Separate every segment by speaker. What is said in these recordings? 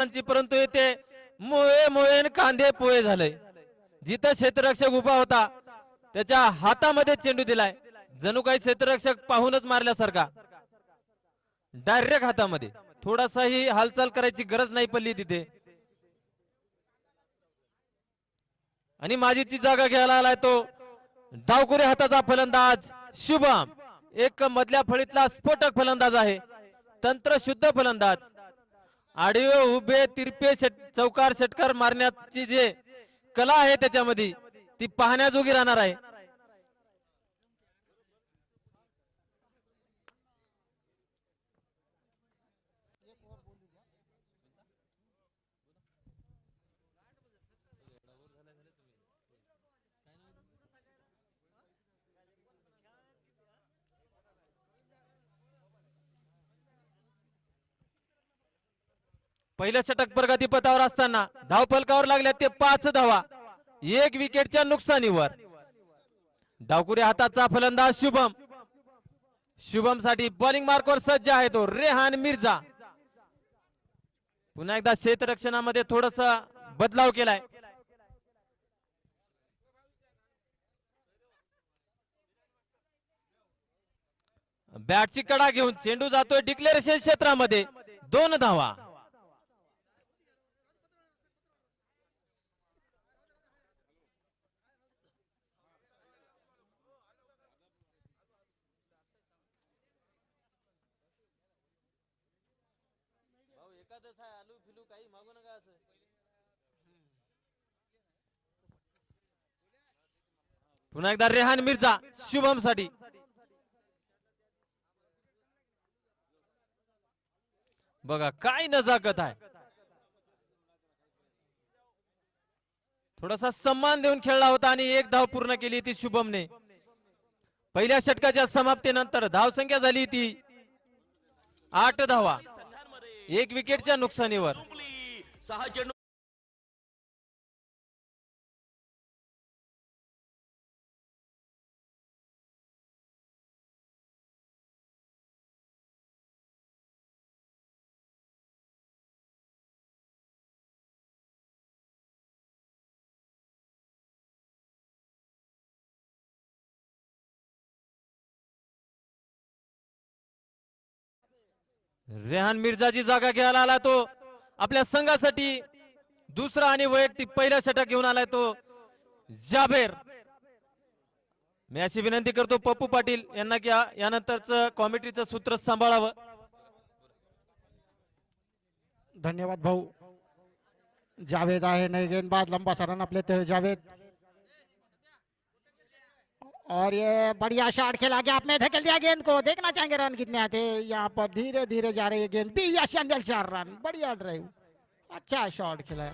Speaker 1: परंतु येथे मुळे मुळे कांदे पोहे झाले। जिथं क्षेत्ररक्षक उभा होता त्याच्या हातामध्ये चेंडू दिलाय, जणू काही क्षेत्ररक्षक पाहूनच मारल्यासारखा डायरेक्ट हातामध्ये। थोडासाही हालचाल करायची गरज नाही पडली तिथे। आणि माझीची जागा घ्यायला आलाय तो डावकुरे हाताचा फलंदाज शुभम। एक मधल्या फळीतला स्फोटक फलंदाज आहे, तंत्रशुद्ध फलंदाज। आडवे उभे तिरपे चौकार षटकार मारण्याची जे कला आहे त्याच्यामध्ये ती पाहण्याजोगी राहणार आहे। पहिल्या षटक प्रगतीपथावर असताना धावफलकावर लागल्या ते 5 धावा, 1 विकेटच्या नुकसानीवर। डावकुरे हाताचा फलंदाज शुभम। शुभम साठी बॉलिंग मार्कवर सज्ज आहे तो रेहान मिर्झा। पुन्हा एकदा क्षेत्ररक्षणामध्ये थोडासा बदलाव केलाय। बॅटची कडा घेऊन चेंडू जातोय डिक्लेरेशन क्षेत्रामध्ये, 2 धावा। पुन्हा एकदा रेहान मिर्झा शुभम साठी। बघा काय नजाकत आहे, थोडासा सम्मान देऊन खेळला होता आणि 1 धाव पूर्ण केली ती शुभमने। पहिल्या षटकाच्या समाप्तीनंतर धावसंख्या झाली ती 8 धावा, 1 विकेटच्या नुकसानीवर। रेहान मिर्झाची जागा घ्यायला आला तो आपल्या संघासाठी दुसरा आणि वैयक्तिक पहिला षटक घेऊन आलाय तो जाबेर। मी अशी विनंती करतो पप्पू पाटील यांना की यानंतरचं कॉमेंट्रीचं सूत्र सांभाळावं।
Speaker 2: धन्यवाद भाऊ। जावेद है नई गेंदबाज, लंबा सा रन अप लेते हुए जावेद, और ये बढ़िया शॉट खेला गया, आपने धकेल दिया गेंद को। देखना चाहेंगे रन कितने आते हैं यहाँ पर। धीरे धीरे जा रही है गेंद, 4 रन, बढ़िया ड्राइव, अच्छा शॉट खेला।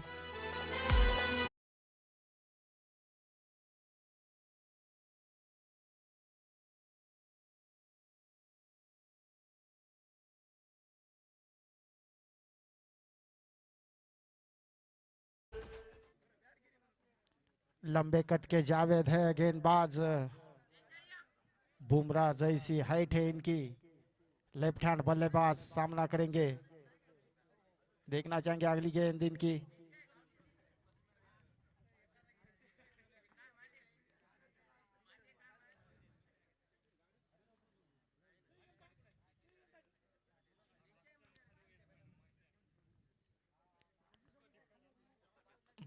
Speaker 2: लंबे कट के जावेद है गेंदबाज, बुमराह जैसी हाइट है इनकी। लेफ्ट हैंड बल्लेबाज सामना करेंगे, देखना चाहेंगे अगली गेंद इनकी।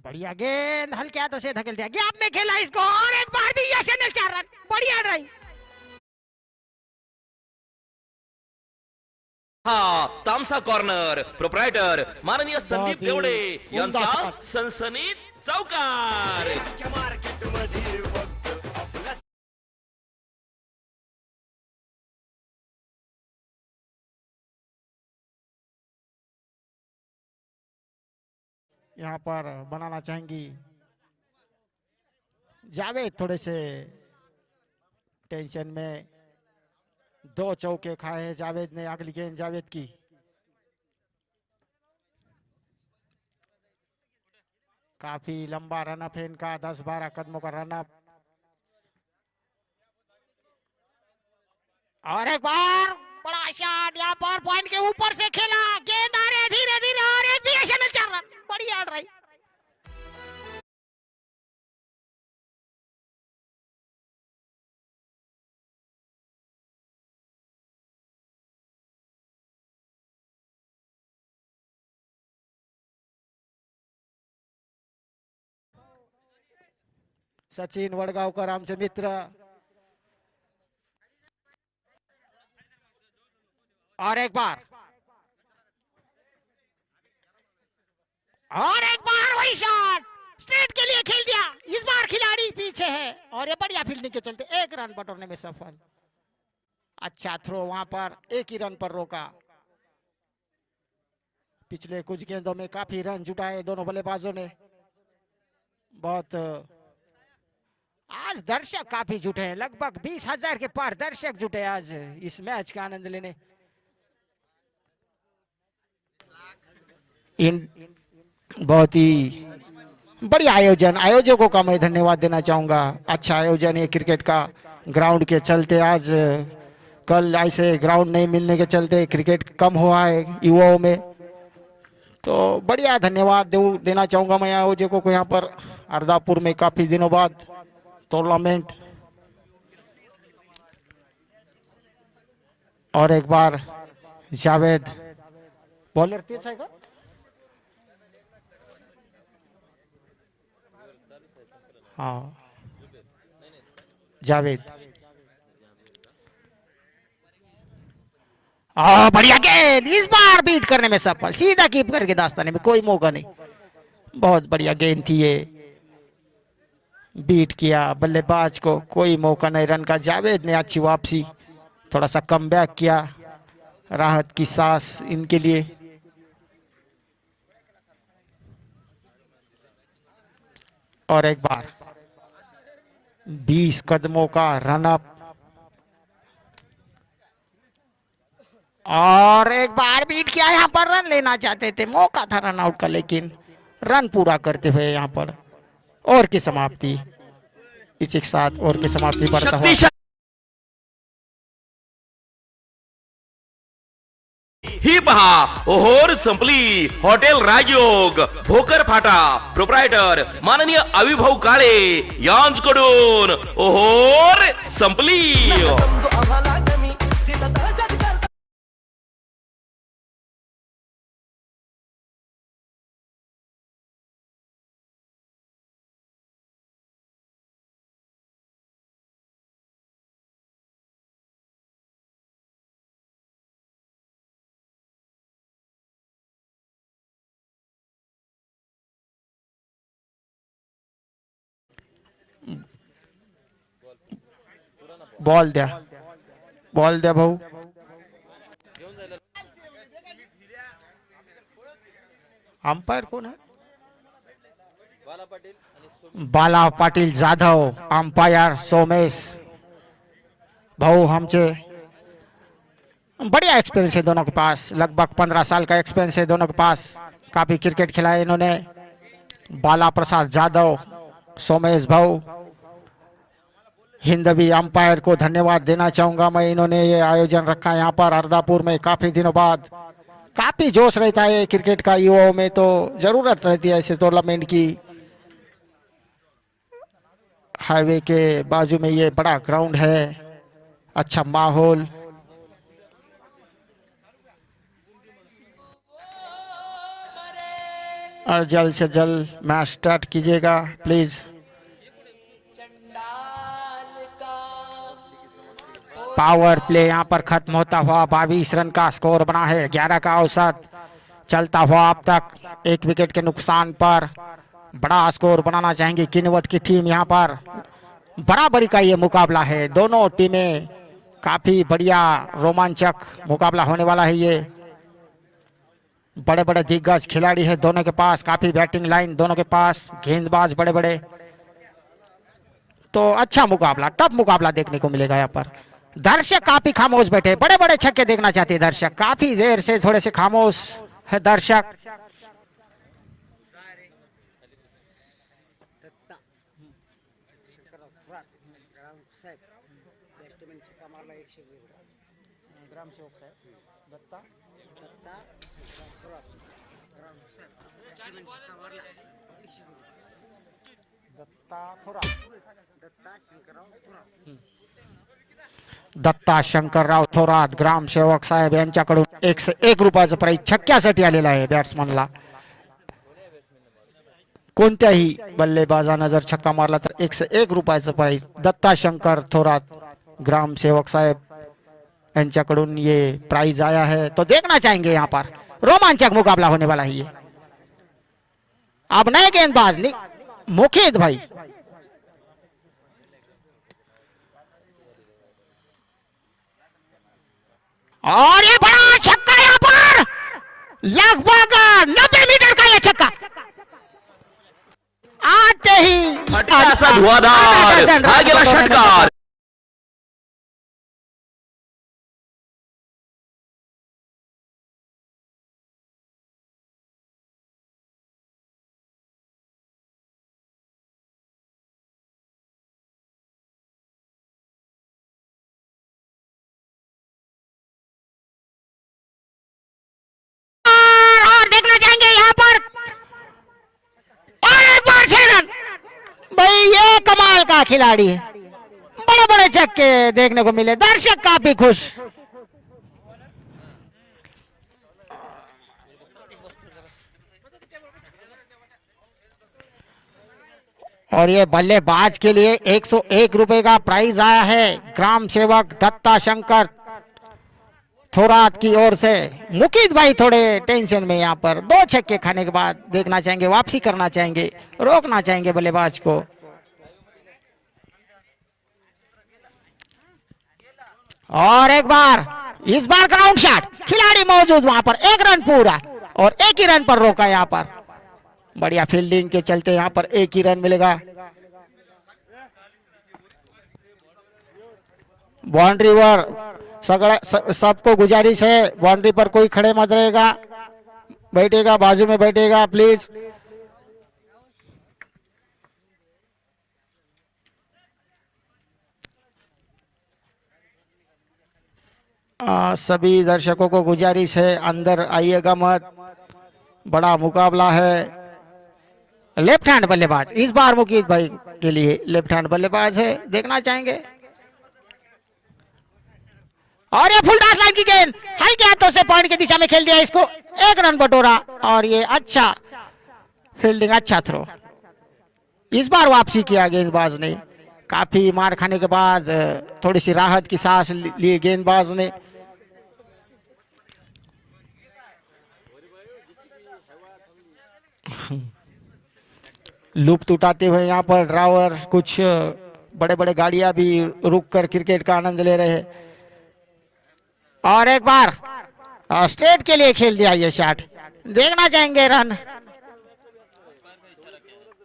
Speaker 2: बढ़िया गेंद हल्के हाथों से धकेल दिया, गैप में खेला इसको, और एक बार भी यशनल 4 रन, बढ़िया ड्राइव।
Speaker 3: हा तामसा कॉर्नर प्रोप्रायटर माननीय संदीप देवडे यांचा सनसनीत चौकार।
Speaker 2: यहाँ पर बनाना चाहेंगी जावेद, थोड़े से टेंशन में 2 चौके खाए हैं जावेद ने। अगली गेंद जावेद की, काफी लंबा रनअप है इनका, 10-12 कदमों का रनअप, और एक बार बड़ा शॉट यहाँ पर पॉइंट के ऊपर से खेला, गेंद आ रहे धीरे धीरे, और एक भी सचिन वडगावकर आमचे मित्र. और एक बार वही शॉट स्ट्रेट के लिए खेल दिया. इस बार खिलाड़ी पीछे है और ये बढ़िया फील्डिंग के चलते 1 रन बटोरने में सफल. अच्छा थ्रो वहां पर 1 ही रन पर रोका. पिछले कुछ गेंदों में काफी रन जुटाए दोनों बल्लेबाजों ने. बहुत आज दर्शक काफी जुटे हैं. लगभग 20,000 के पार दर्शक जुटे आज इस मैच का आनंद लेने. इन बहुत ही बढ़िया आयोजन. आयोजकों का मैं धन्यवाद देना चाहूंगा. अच्छा आयोजन है क्रिकेट का. ग्राउंड के चलते आज कल ऐसे ग्राउंड नहीं मिलने के चलते क्रिकेट कम हुआ है युवाओं में. तो बढ़िया धन्यवाद देना चाहूंगा मैं आयोजकों को. यहाँ पर अर्दापुर में काफी दिनों बाद टूर्नामेंट. और एक बार जावेद बॉलर तेज है का. हाँ जावेद. बढ़िया गेंद. इस बार बीट करने में सफल. सीधा कीप करके दास्ताने में कोई मौका नहीं. बहुत बढ़िया गेंद थी ये. बीट किया बल्लेबाज को. कोई मौका नहीं रन का. जावेद ने अच्छी वापसी. थोड़ा सा कम बैक किया. राहत की सांस इनके लिए. और एक बार 20 कदमों का रन अप. और एक बार बीट किया. यहाँ पर रन लेना चाहते थे. मौका था रन आउट का लेकिन रन पूरा करते हुए यहाँ पर ओवर की समाप्ति. इस एक साथ ओवर की समाप्ति बढ़ता हुआ.
Speaker 3: ही पहा ओहोर संपली. हॉटेल राजयोग भोकर फाटा प्रोप्रायटर माननीय अविभाऊ काळे यांच्याकडून ओहोर संपली.
Speaker 2: बॉल द्या. बॉल द्या भाऊ. अंपायर कोण आहे. बाला पाटील जाधव. अंपायर सोमेश भाऊ. हमचे बढ़िया एक्सपीरियंस है दोनों के पास. लगभग 15 साल का एक्सपीरियंस है दोनों के पास. काफी क्रिकेट खिलाया इन्होंने. बाला प्रसाद जाधव सोमेश भाऊ. हिंदवी अंपायर को धन्यवाद देना चाहूंगा मैं. इन्होंने ये आयोजन रखा यहाँ पर अर्दापुर में. काफी दिनों बाद काफी जोश रहता है क्रिकेट का युवाओं में. तो जरूरत रहती है ऐसे टूर्नामेंट की. हाईवे के बाजू में ये बड़ा ग्राउंड है. अच्छा माहौल. और जल्द से जल्द मैच स्टार्ट कीजिएगा प्लीज. पावर प्ले यहाँ पर खत्म होता हुआ. 22 रन का स्कोर बना है. 11 का औसत चलता हुआ अब तक. 1 विकेट के नुकसान पर बड़ा स्कोर बनाना चाहेंगे किन्वट की टीम. यहाँ पर बराबरी का ये मुकाबला है. दोनों टीमें काफी बढ़िया रोमांचक मुकाबला होने वाला है. ये बड़े बड़े दिग्गज खिलाड़ी है दोनों के पास. काफी बैटिंग लाइन दोनों के पास. गेंदबाज बड़े बड़े. तो अच्छा मुकाबला टफ मुकाबला देखने को मिलेगा यहाँ पर. दर्शक काफी खामोश बैठे. बड़े बड़े छक्के देखना चाहते हैं दर्शक. काफी देर से थोड़े से खामोश है दर्शक. दत्ता शंकरराव थोरात ग्रामसेवक साहेब यांच्याकडून 101 रुपयाचं प्राइज छक्क्यासाठी आलेला आहे बॅट्समनला. कोणत्याही बल्लेबाजानं जर छक्का मारला तर 101 रुपयाचं प्राइस दत्ता शंकर थोरात ग्रामसेवक साहब यांच्याकडून ये प्राइज आया है। तो देखना चाहेंगे यहाँ पर रोमांचक मुकाबला होने वाला है ये। अब नए गेंदबाज मुखित भाई, और ये बड़ा छक्का यहाँ पर लगभग 90 मीटर का ये छक्का आते ही
Speaker 3: फटका असा धुवाधार हा गेला षटकार।
Speaker 2: और देखना चाहेंगे यहाँ पर और एक बार 6 रन। भाई ये कमाल का खिलाड़ी है, बड़े बड़े छक्के देखने को मिले, दर्शक काफी खुश। और ये बल्लेबाज के लिए 101 रुपए का प्राइज आया है ग्राम सेवक दत्ता शंकर थोरात की ओर से। मुकीत भाई थोड़े टेंशन में यहाँ पर 2 छक्के खाने के बाद देखना चाहेंगे, वापसी करना चाहेंगे, रोकना चाहेंगे बल्लेबाज को। और एक बार इस बार ग्राउंड शॉट, खिलाड़ी मौजूद वहां पर, 1 रन पूरा और 1 ही रन पर रोका यहाँ पर। बढ़िया फील्डिंग के चलते यहाँ पर 1 ही रन मिलेगा। बाउंड्री पर सबको गुजारिश है, बाउंड्री पर कोई खड़े मत रहेगा, बैठेगा बाजू में बैठेगा प्लीज। सभी दर्शकों को गुजारिश है अंदर आइएगा मत, बड़ा मुकाबला है। लेफ्ट हैंड बल्लेबाज इस बार मुकीत भाई के लिए लेफ्ट हैंड बल्लेबाज है, देखना चाहेंगे। और ये फुल टॉस लाइन की गेंद हल्के हाथों से पॉइंट की दिशा में खेल दिया इसको, 1 रन बटोरा। और ये अच्छा फील्डिंग, अच्छा थ्रो। इस बार वापसी किया गेंदबाज ने, काफी मार खाने के बाद थोड़ी सी राहत की सांस ली गेंदबाज ने। लूप उठाते हुए यहाँ पर ड्राइवर, कुछ बड़े बड़े गाड़ियां भी रुक कर क्रिकेट का आनंद ले रहे हैं। और एक बार स्ट्रेट के लिए खेल दिया ये शॉट, देखना चाहेंगे रन।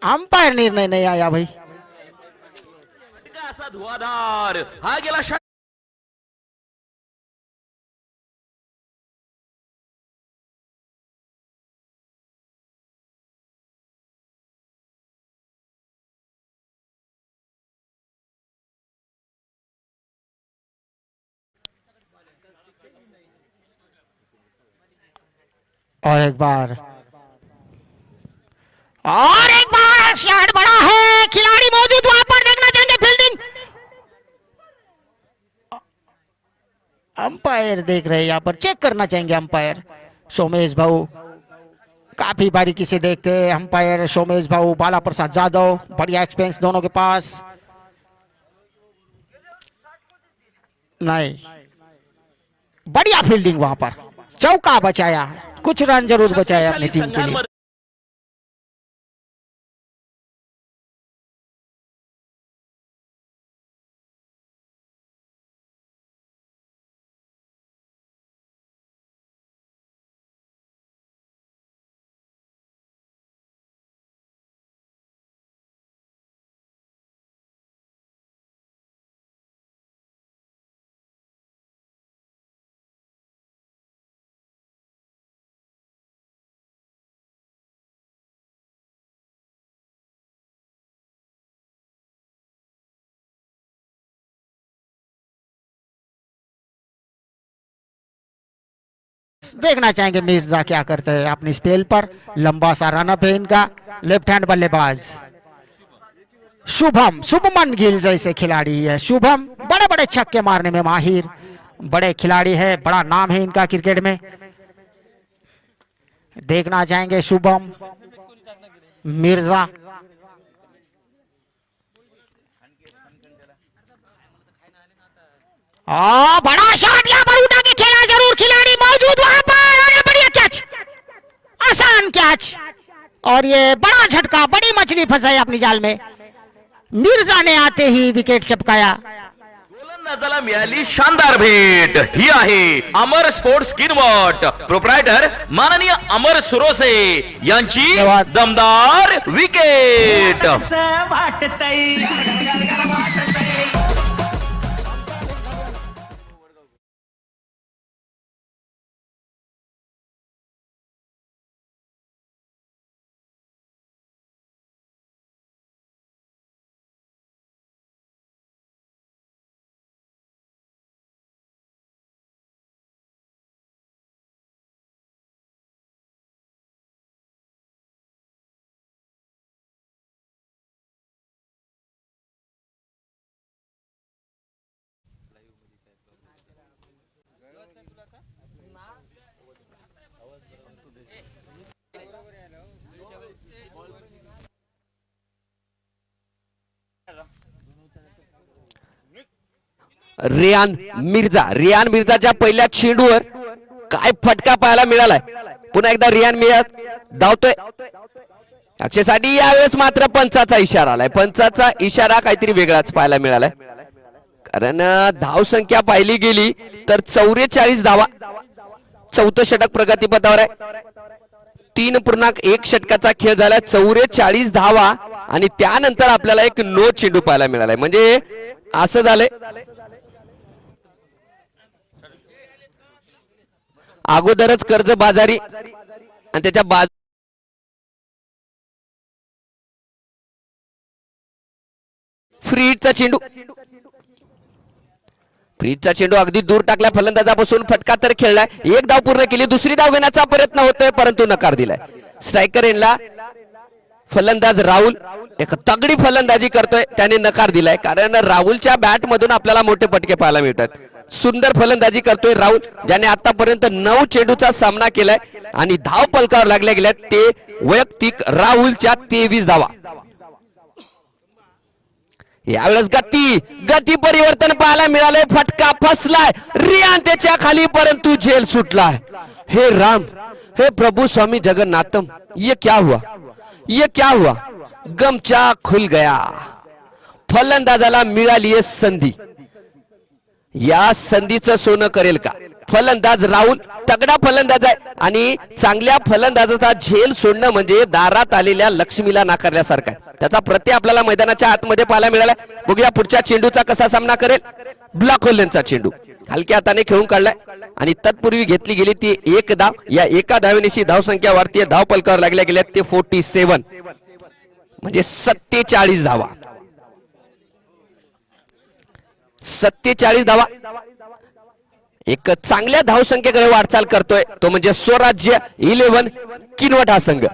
Speaker 2: अंपायर निर्णय नहीं आया भाई।
Speaker 3: असा धुवाधार हा गेला षटकार।
Speaker 2: और एक बार शॉट बड़ा है, खिलाड़ी मौजूद वहां पर, देखना चाहेंगे फील्डिंग। अंपायर देख रहे हैं यहाँ पर, चेक करना चाहेंगे अंपायर सोमेश भाऊ, काफी बारीकी से देखते हैं अंपायर सोमेश भाऊ, बाला प्रसाद यादव, बढ़िया एक्सपीरियंस दोनों के पास। नहीं, बढ़िया फील्डिंग वहां पर, चौका बचाया, कुछ रन जरूर बचाया अपनी टीम के लिए। देखना चाहेंगे मिर्जा क्या करते हैं अपनी स्पेल पर। लंबा सा रनअप है इनका। लेफ्ट हैंड बल्लेबाज शुभम, शुभमन गिल जैसे खिलाड़ी है शुभम, बड़े बड़े छक्के मारने में माहिर, बड़े खिलाड़ी है, बड़ा नाम है इनका क्रिकेट में। देखना चाहेंगे शुभम। मिर्जा बड़ा शॉट यहाँ पर उठा के खेला, जरूर खिलाड़ी मौजूद वहां पर, और ये बढ़िया कैच, आसान कैच, और ये बड़ा झटका, बड़ी मछली फंसाई अपनी जाल में। मिर्जा ने आते ही विकेट चपकाया।
Speaker 3: गोलंदाजाला मिळाली शानदार भेट। ही आहे अमर स्पोर्ट्स किनवट, प्रोप्रायटर माननीय अमर सुरोसे यांची
Speaker 2: धन्यवाद।
Speaker 3: दमदार विकेट।
Speaker 4: रियान मिर्जाच्या पहिल्या चेंडूवर काय फटका पाहायला मिळालाय। पुन्हा एकदा रियान मिर्जा धावतोय अक्षयसाठी, यावेळेस मात्र पंचाचा इशारा आलाय। पंचाचा इशारा काहीतरी वेगळाच पाहायला मिळालाय, कारण धाव संख्या पाहिली गेली तर 44 धावा, चौथं षटक प्रगतीपथावर आहे। 3.1 षटकाचा खेळ झाला, 44 धावा, आणि त्यानंतर आपल्याला एक नो चेंडू पाहायला मिळालाय। म्हणजे असं झालंय, अगोदरच कर्जबाजारी आणि त्याच्या फ्रीडचा चेंडू अगदी दूर टाकला, फलंदाजापासून फटका तर खेळलाय, एक धाव पूर्ण केली, दुसरी धाव घेण्याचा प्रयत्न होतोय परंतु नकार दिलाय। स्ट्रायकर एंडला फलंदाज राहुल एक तगडी फलंदाजी करतोय, त्याने नकार दिलाय, कारण राहुलच्या बॅट मधून आपल्याला मोठे फटके पाहायला मिळतात। सुंदर फलंदाजी करतोय राहुल, ज्याने आतापर्यंत 9 चेंडूचा सामना केलाय आणि धाव पलकावर लागल्या गेल्यात ते वैयक्तिक राहुलच्या 23 धावा। यावेळेस गती परिवर्तन पाहायला मिळालंय, फटका फसलाय, रियान त्याच्या खाली परंतु झेल सुटलाय। हे राम, हे प्रभु स्वामी जगन्नाथम, ये क्या हुआ? गमचा खुल गया। फलंदाजाला मिळाली आहे संधी, या संधीचं सोनं करेल का फलंदाज राहुल? तगडा फलंदाज आहे आणि चांगल्या फलंदाजाचा झेल सोडणं म्हणजे दारात आलेल्या लक्ष्मीला नाकारल्यासारखं आहे। त्याचा प्रत्यय आपल्याला मैदानाच्या आतमध्ये पाहायला मिळाला। बघूया पुढच्या चेंडूचा कसा सामना करेल। ब्लॉक होल्डरचा चेंडू हलक्या हाताने खेळून काढलाय आणि तत्पूर्वी घेतली गेली ती एक धाव। या एका धावेनिशी धावसंख्या वाढतीये, धाव पलकावर लागल्या गेल्या ते 47, म्हणजे 47 धावा। 47 धावा एक चांगल्या धावसंख्येकडे वाटचाल करतोय, तो म्हणजे स्वराज्य 11 किनवट हा संघ।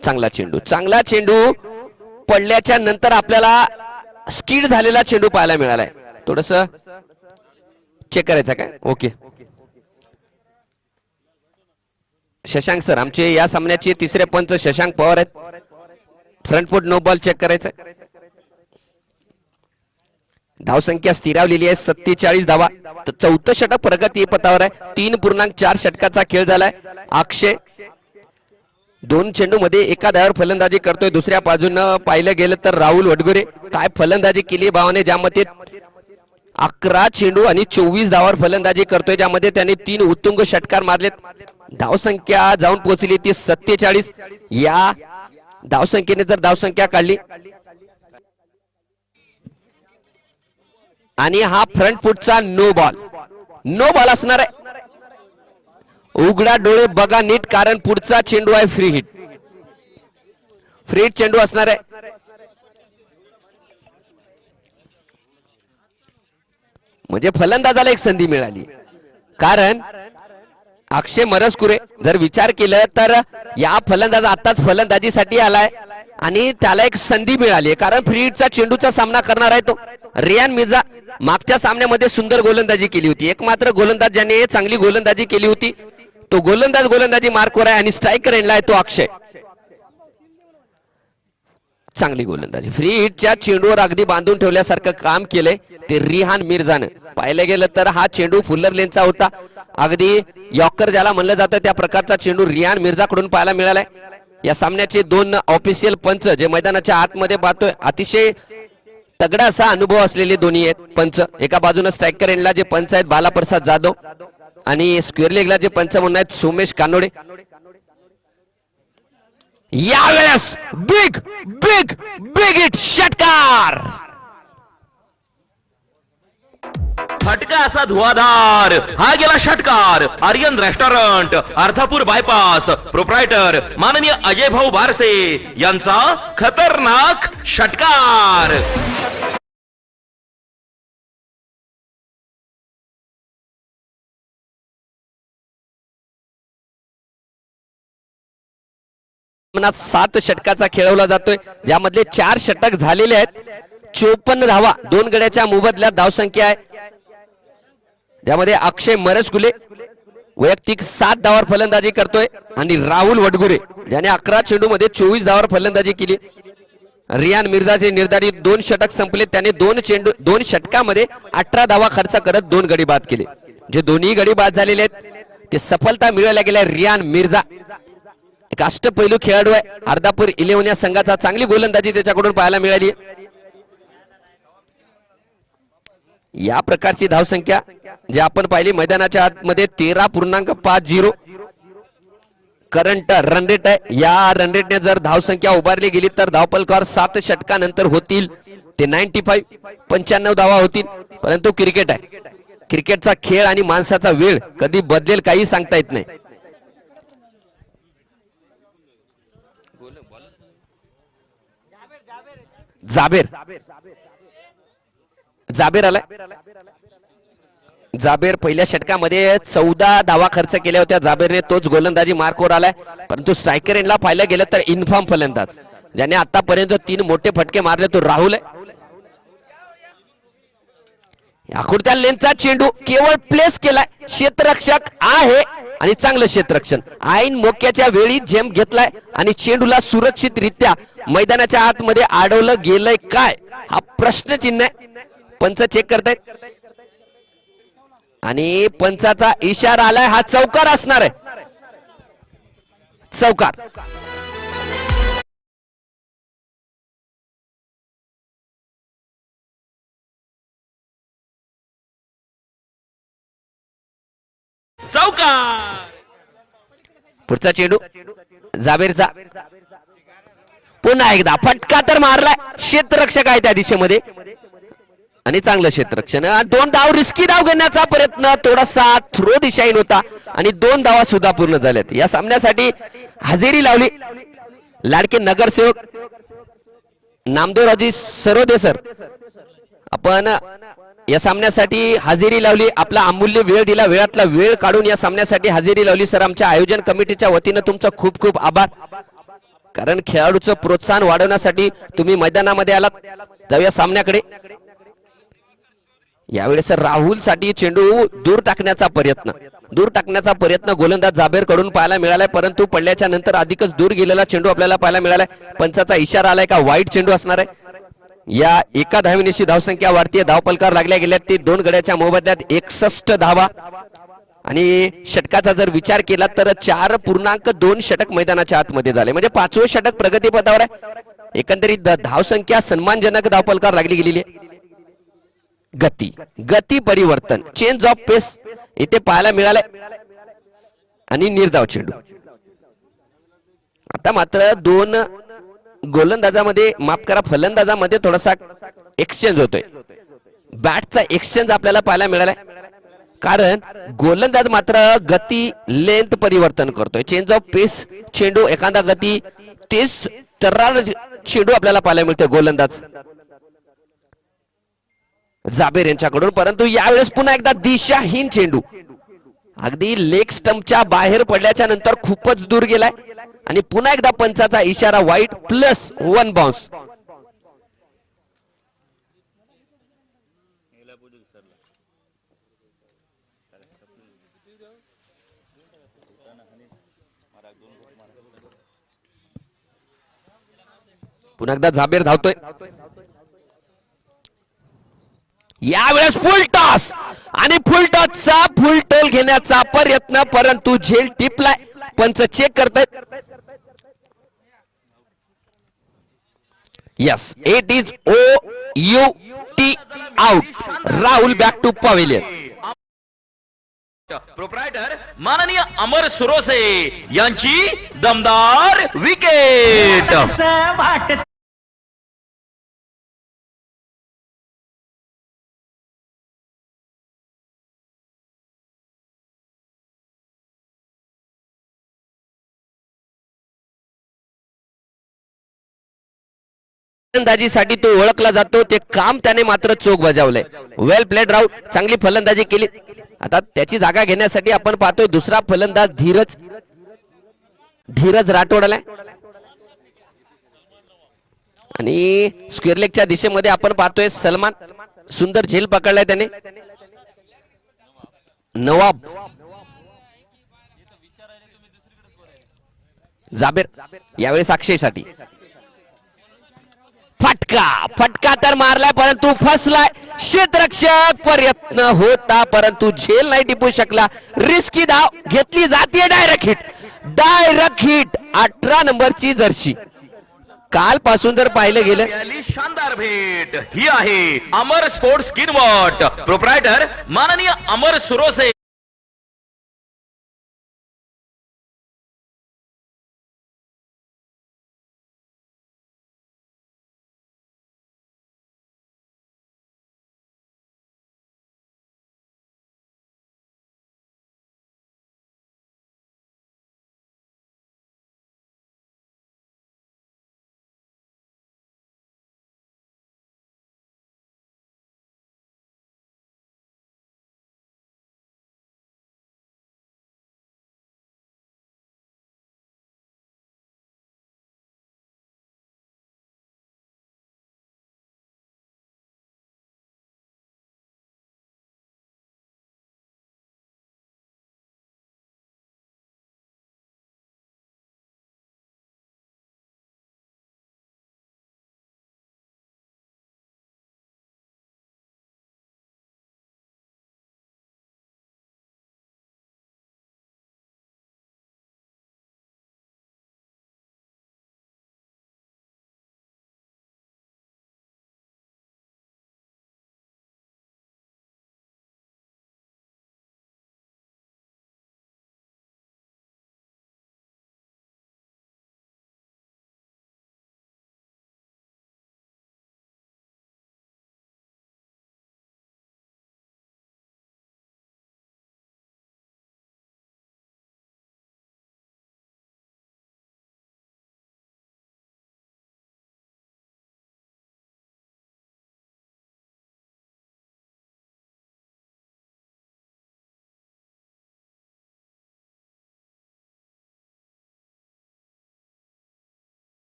Speaker 4: चांगला चेंडू पडल्याच्या नंतर आपल्याला स्किड झालेला चेंडू पाहायला मिळालाय। थोडस चेक करायचं काय? ओके, शशांक सर आमचे या सामन्याचे तिसरे पंच शशांक पवार आहेत। फ्रंट फूट नो बॉल चेक करायचं। धावसंख्या स्थिरावलेली आहे 47 धावा, चौथं षटक प्रगती पथावर आहे। 3.4 षटकाचा खेळ झालाय। अक्षय 2 चेंडू मध्ये एका धावावर फलंदाजी करतोय। दुसऱ्या बाजूनं पाहिलं गेलं तर राहुल वडगुरे काय फलंदाजी केली भावाने, ज्यामध्ये 11 चेंडू आणि 24 धावावर फलंदाजी करतोय, ज्यामध्ये त्याने 3 उत्तुंग षटकार मारलेत। धावसंख्या जाऊन पोहोचली ती 47। या धावसंख्येने जर धावसंख्या काढली आणि हा फ्रंट फुटचा नो बॉल असणार आहे। उघडा डोळे बघा नीट, कारण पुढचा चेंडू आहे फ्री हिट चेंडू असणार आहे। म्हणजे फलंदाजाला एक संधी मिळाली, कारण अक्षय मरसकुरे जर विचार केलं तर या फलंदाज आताच फलंदाजीसाठी आलाय आणि त्याला एक संधी मिळाली, कारण फ्री हिटचा चेंडूचा सामना करणार आहे तो रियान मिर्जा। मागच्या सामन्यामध्ये सुंदर गोलंदाजी केली होती, एकमात्र गोलंदाज ज्याने चांगली गोलंदाजी केली होती तो गोलंदाजी मार्कवर आहे आणि स्ट्रायकर एंडला आहे तो अक्षय। चांगली गोलंदाजी. फ्री हिटच्या चेंडूवर अगदी बांधून ठेवल्यासारखं काम केलंय ते रिहान मिर्झानं. पाहिलं गेलं तर हा चेंडू फुल्लर लेनचा होता. अगदी यॉर्कर ज्याला म्हणलं जातं त्या प्रकारचा चेंडू रिहान मिर्झाकडून पाहायला मिळालाय. या सामन्याचे 2 ऑफिशियल पंच जे मैदानाच्या आतमध्ये पाहतोय, अतिशय तगडा असा अनुभव असलेले दोन्ही आहेत पंच. एका बाजूने स्ट्रायकर एंडला जे पंच आहेत बालाप्रसाद जाधव आणि स्क्वेअर लेगला जे पंच म्हणून आहेत सोमेश कानोडे. यावेळेस बिग बिग बिग हिट षटकार.
Speaker 3: फटका असा धुवाधार. हा गेला षटकार. Aryan restaurant, Ardhapur bypass, proprietor माननीय अजय भाऊ बारसे यांचा खतरनाक षटकार.
Speaker 4: मनात 7 षटकाचा खेळवला जातोय, ज्यामधले 4 षटक झालेले आहेत. 54 धावा 2 गड्याच्या मोबदल्यात धावसंख्या आहे. ज्यामध्ये अक्षय मरसगुले वैयक्तिक 7 धावावर फलंदाजी करतोय आणि राहुल वडगुरे ज्याने 11 चेंडू मध्ये 24 धावावर फलंदाजी केली. रियान मिर्झाचे निर्धारित 2 षटक संपले. त्याने 2 षटकामध्ये 18 धावा खर्च करत 2 गडी बाद केले. जे दोन्ही गडी बाद झालेले आहेत ते सफलता मिळाल्या गेल्या. रियान मिर्झा एक अष्टपैलू खेळाडू आहे. अर्धापूर 11 या संघाचा चांगली गोलंदाजी त्याच्याकडून पाहायला मिळाली. या प्रकारची धावसंख्या जे आपण पाहिली मैदानाच्या आतमध्ये 13.50 करंट रन रेट आहे. या रन रेटने जर धावसंख्या उभारली गेली तर धावपलकावर 7 षटकानंतर होतील ते 95 धावा होतील. परंतु क्रिकेट आहे, क्रिकेटचा खेळ आणि माणसाचा वेळ कधी बदलेल काही सांगता येत नाही. जाबेर आलाय. जाबेर पहिल्या षटकामध्ये 14 धावा खर्च केल्या होत्या जाबेरने. तोच गोलंदाजी मार्कवर आलाय. परंतु स्ट्रायकर एंडला पाहिलं गेलं तर इन्फॉर्म फलंदाज ज्याने आतापर्यंत 3 मोठे फटके मारले तो राहुल आहे. आकृत्या लेनचा चेंडू केवळ प्लेस केलाय. क्षेत्ररक्षक आहे आणि चांगलं क्षेत्ररक्षण. ऐन मोक्याच्या वेळी जेम घेतलाय आणि चेंडूला सुरक्षितरित्या मैदानाच्या आतमध्ये अडवलं गेलंय काय हा प्रश्नचिन्ह आहे. पंच चेक करतायत आणि पंचाचा इशारा आलाय. हा चौकार असणार आहे. चौकार.
Speaker 3: चौकार.
Speaker 4: पुढचा चेंडू जाबेरचा. पुन्हा एकदा फटका तर मारलाय. क्षेत्ररक्षक आहे त्या दिशेमध्ये आणि चांगलं क्षेत्ररक्षण. 2 धाव रिस्की धाव घेण्याचा प्रयत्न थोडासा थ्रो दिशाहीन होता आणि 2 धावा सुद्धा पूर्ण झाल्यात. या सामन्यासाठी हजेरी लावली लाडके नगरसेवक नामदेवराजी सरोदे सर. आपण या सामन्यासाठी हजेरी लावली, आपला अमूल्य वेळ दिला, वेळातला वेळ काढून या सामन्यासाठी हजेरी लावली सर. आमच्या आयोजन कमिटीच्या वतीनं तुमचं खूप खूप आभार. कारण खेळाडूचं प्रोत्साहन वाढवण्यासाठी तुम्ही मैदानामध्ये आलात. जाऊया सामन्याकडे. यावेळेस राहुल साठी चेंडू दूर टाकण्याचा प्रयत्न गोलंदाज जाबेर कडून पाहायला मिळालाय. परंतु पडल्याच्या नंतर अधिकच दूर गेलेला चेंडू आपल्याला पाहायला मिळालाय. पंचाचा इशारा आलाय का वाईट चेंडू असणार आहे. या एका धावेनिशी धावसंख्या वाढतीये. धावपलकार लागल्या गेल्या ती 2 गड्याच्या मोबदल्यात 61 धावा आणि षटकाचा जर विचार केला तर 4.2 षटक मैदानाच्या आतमध्ये झाले. म्हणजे 5वं षटक प्रगतीपथावर आहे. एकंदरीत धावसंख्या सन्मानजनक धावपलकार लागली गेलेली आहे. गती परिवर्तन चेंज ऑफ पेस इथे पाहायला मिळालंय आणि निर्धाव चेंडू. आता मात्र 2 गोलंदाजामध्ये माफ करा फलंदाजामध्ये थोडासा एक्सचेंज होतोय. बॅटचा एक्सचेंज आपल्याला पाहायला मिळालाय. कारण गोलंदाज मात्र गती लेंथ परिवर्तन करतोय. चेंज ऑफ पेस चेंडू एखादा गती तेज तर्रार चेंडू आपल्याला पाहायला मिळतोय गोलंदाज जाबेर यांच्याकडून. परंतु यावेळेस पुन्हा एकदा दिशाहीन चेंडू अगदी लेग स्टंपच्या बाहेर पडल्याच्या नंतर खूपच दूर गेलाय आणि पुन्हा एकदा पंचाचा इशारा वाईट प्लस 1 बाउन्स. पुन्हा एकदा झाबेर धावतोय. यावेळेस फुल टॉस आणि फुल टॉसचा फुल टोल घेण्याचा प्रयत्न, परंतु झेल टिपलाय. पंच चेक करतायत. Yes, it is OUT out. Rahul back to pavilion.
Speaker 3: Proprietor माननीय अमर सुरोसे यांची दमदार विकेट.
Speaker 4: फलंदाजीसाठी तो ओळखला जातो, ते काम त्याने मात्र चोख बजावलंय. वेल प्लेड राहुल, चांगली फलंदाजी केली. आता त्याची जागा घेण्यासाठी आपण पाहतोय दुसरा फलंदाज धीरज राठोड आलाय. आणि स्क्वेअर लेगच्या दिशेमध्ये आपण पाहतोय सलमान. सुंदर झेल पकडलाय त्याने. नवाब जाबेर यावेळेस अक्षयसाठी. फटका तर मारलाय परंतु फसलाय. क्षेत्ररक्षक प्रयत्न होता परंतु झेल नाही टिपू शकला. रिस्की धाव घेतली जाते. डायरेक्ट हिट 18 नंबरची जर्सी. कालपासून जर पाहिलं गेलं,
Speaker 3: शानदार भेट ही आहे अमर स्पोर्ट्स किनवट. प्रोप्रायटर माननीय अमर सुरोसे.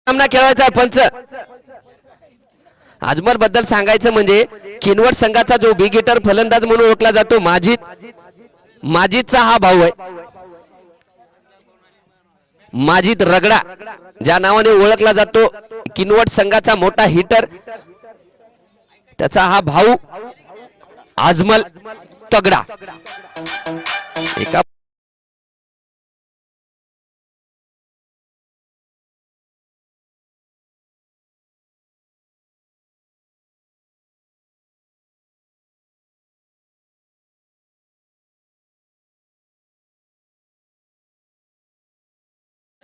Speaker 4: सामना खेळायचा पंच. अजमल बद्दल सांगायचं म्हणजे किनवट संघाचा जो बिग हिटर फलंदाज म्हणून ओळखला जातो माजिदचा हा भाऊ आहे. माजिद रगडा ज्या नावाने ओळखला जातो किनवट संघाचा मोठा हिटर, त्याचा हा भाऊ अजमल तगडा. एका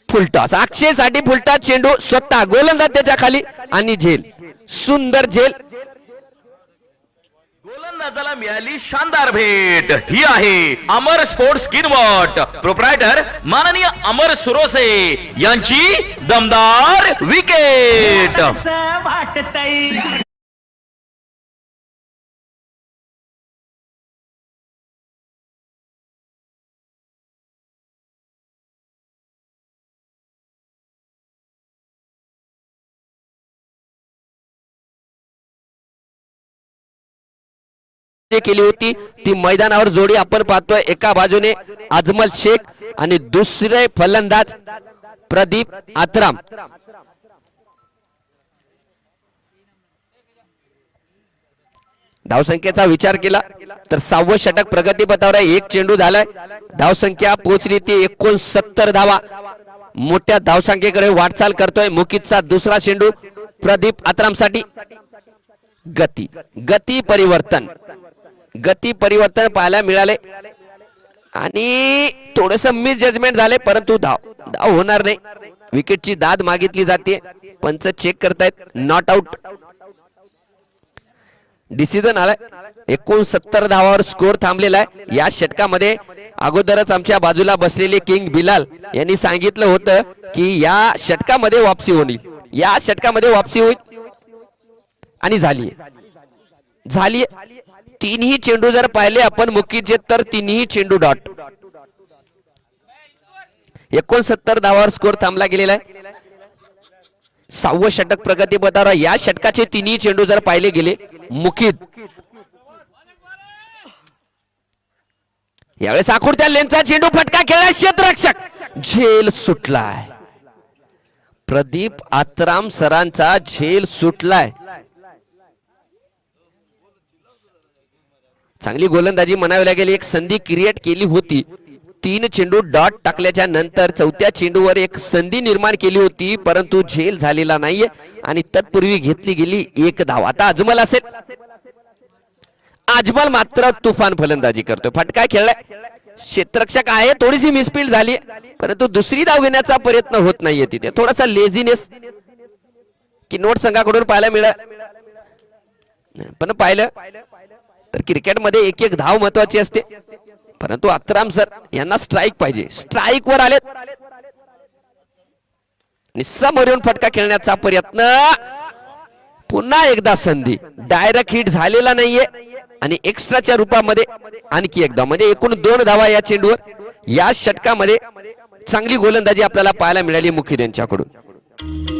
Speaker 4: फुलटॉस, अक्षयसाठी फुलटॉस चेंडू स्वतः गोलंदाज त्याच्या खाली आणि झेल. सुंदर झेल.
Speaker 3: गोलंदाजाला मिळाली शानदार भेट ही आहे अमर स्पोर्ट्स किनवट. प्रोप्रायटर माननीय अमर सुरोसे यांची दमदार विकेट.
Speaker 4: केली होती ती मैदानावर जोडी आपण पाहतोय. एका बाजूने अजमल शेख आणि दुसरे फलंदाज प्रदीप आत्राम. धावसंख्येचा विचार केला तर 6वं षटक प्रगतीपथावर आहे. एक चेंडू झालाय. धावसंख्या पोहोचली ती 69 धावा. मोठ्या धावसंख्येकडे वाटचाल करतोय. मुकीतचा दुसरा चेंडू प्रदीप आत्रामसाठी. गती परिवर्तन पाहायला मिळाले आणि थोडस मिस जजमेंट झाले, परंतु धाव होणार नाही. विकेटची दाद मागितली जाते. पंच चेक करतायत. नॉट आउट डिसिजन आलाय. 69 धावावर स्कोर थांबलेला आहे. या षटकामध्ये अगोदरच आमच्या बाजूला बसलेले किंग बिलाल यांनी सांगितलं होतं की या षटकामध्ये वापसी होईल, या षटकामध्ये वापसी होईल आणि झाली. तीनही चेंडू जर पाहिले आपण मुकीचे तर तीनही चेंडू डॉट. 69 धावावर स्कोर थांबला गेलेला आहे. 6वं षटक प्रगतीपथावर. या षटकाचे तिन्ही चेंडू जर पाहिले गेले मुकीत, यावेळेस आखुडत्या लेनचा चेंडू फटका खेळला. क्षेत्ररक्षक झेल सुटलाय. प्रदीप आत्राम सरांचा झेल सुटलाय. चांगली गोलंदाजी म्हणावी लागेल. एक संधी क्रिएट केली होती. 3 चेंडू डॉट टाकल्याच्या नंतर 4थ्या चेंडूवर एक संधी निर्माण केली होती, परंतु झेल झालेला नाहीये आणि तत्पूर्वी घेतली गेली 1 धाव. आता अजमल असेल. अजमल मात्र तुफान फलंदाजी करतोय. फटका खेळलाय. क्षेत्ररक्षक आहे. थोडीशी मिसफील्ड झाली, परंतु दुसरी धाव घेण्याचा प्रयत्न होत नाहीये. तिथे थोडासा लेझीनेस किनवट संघाकडून पाहायला मिळाला. पण पाहिलं तर क्रिकेटमध्ये एक धाव महत्वाची असते, परंतु आत्राम सर यांना स्ट्राईक पाहिजे. स्ट्राईक वर आलेत आणि समोर येऊन फटका खेळण्याचा प्रयत्न. पुन्हा एकदा संधी. डायरेक्ट हिट झालेला नाहीये आणि एक्स्ट्राच्या रूपामध्ये आणखी एकदा, म्हणजे एकूण 2 धावा या चेंडूवर. या षटकामध्ये चांगली गोलंदाजी आपल्याला पाहायला मिळाली मुखीद यांच्याकडून.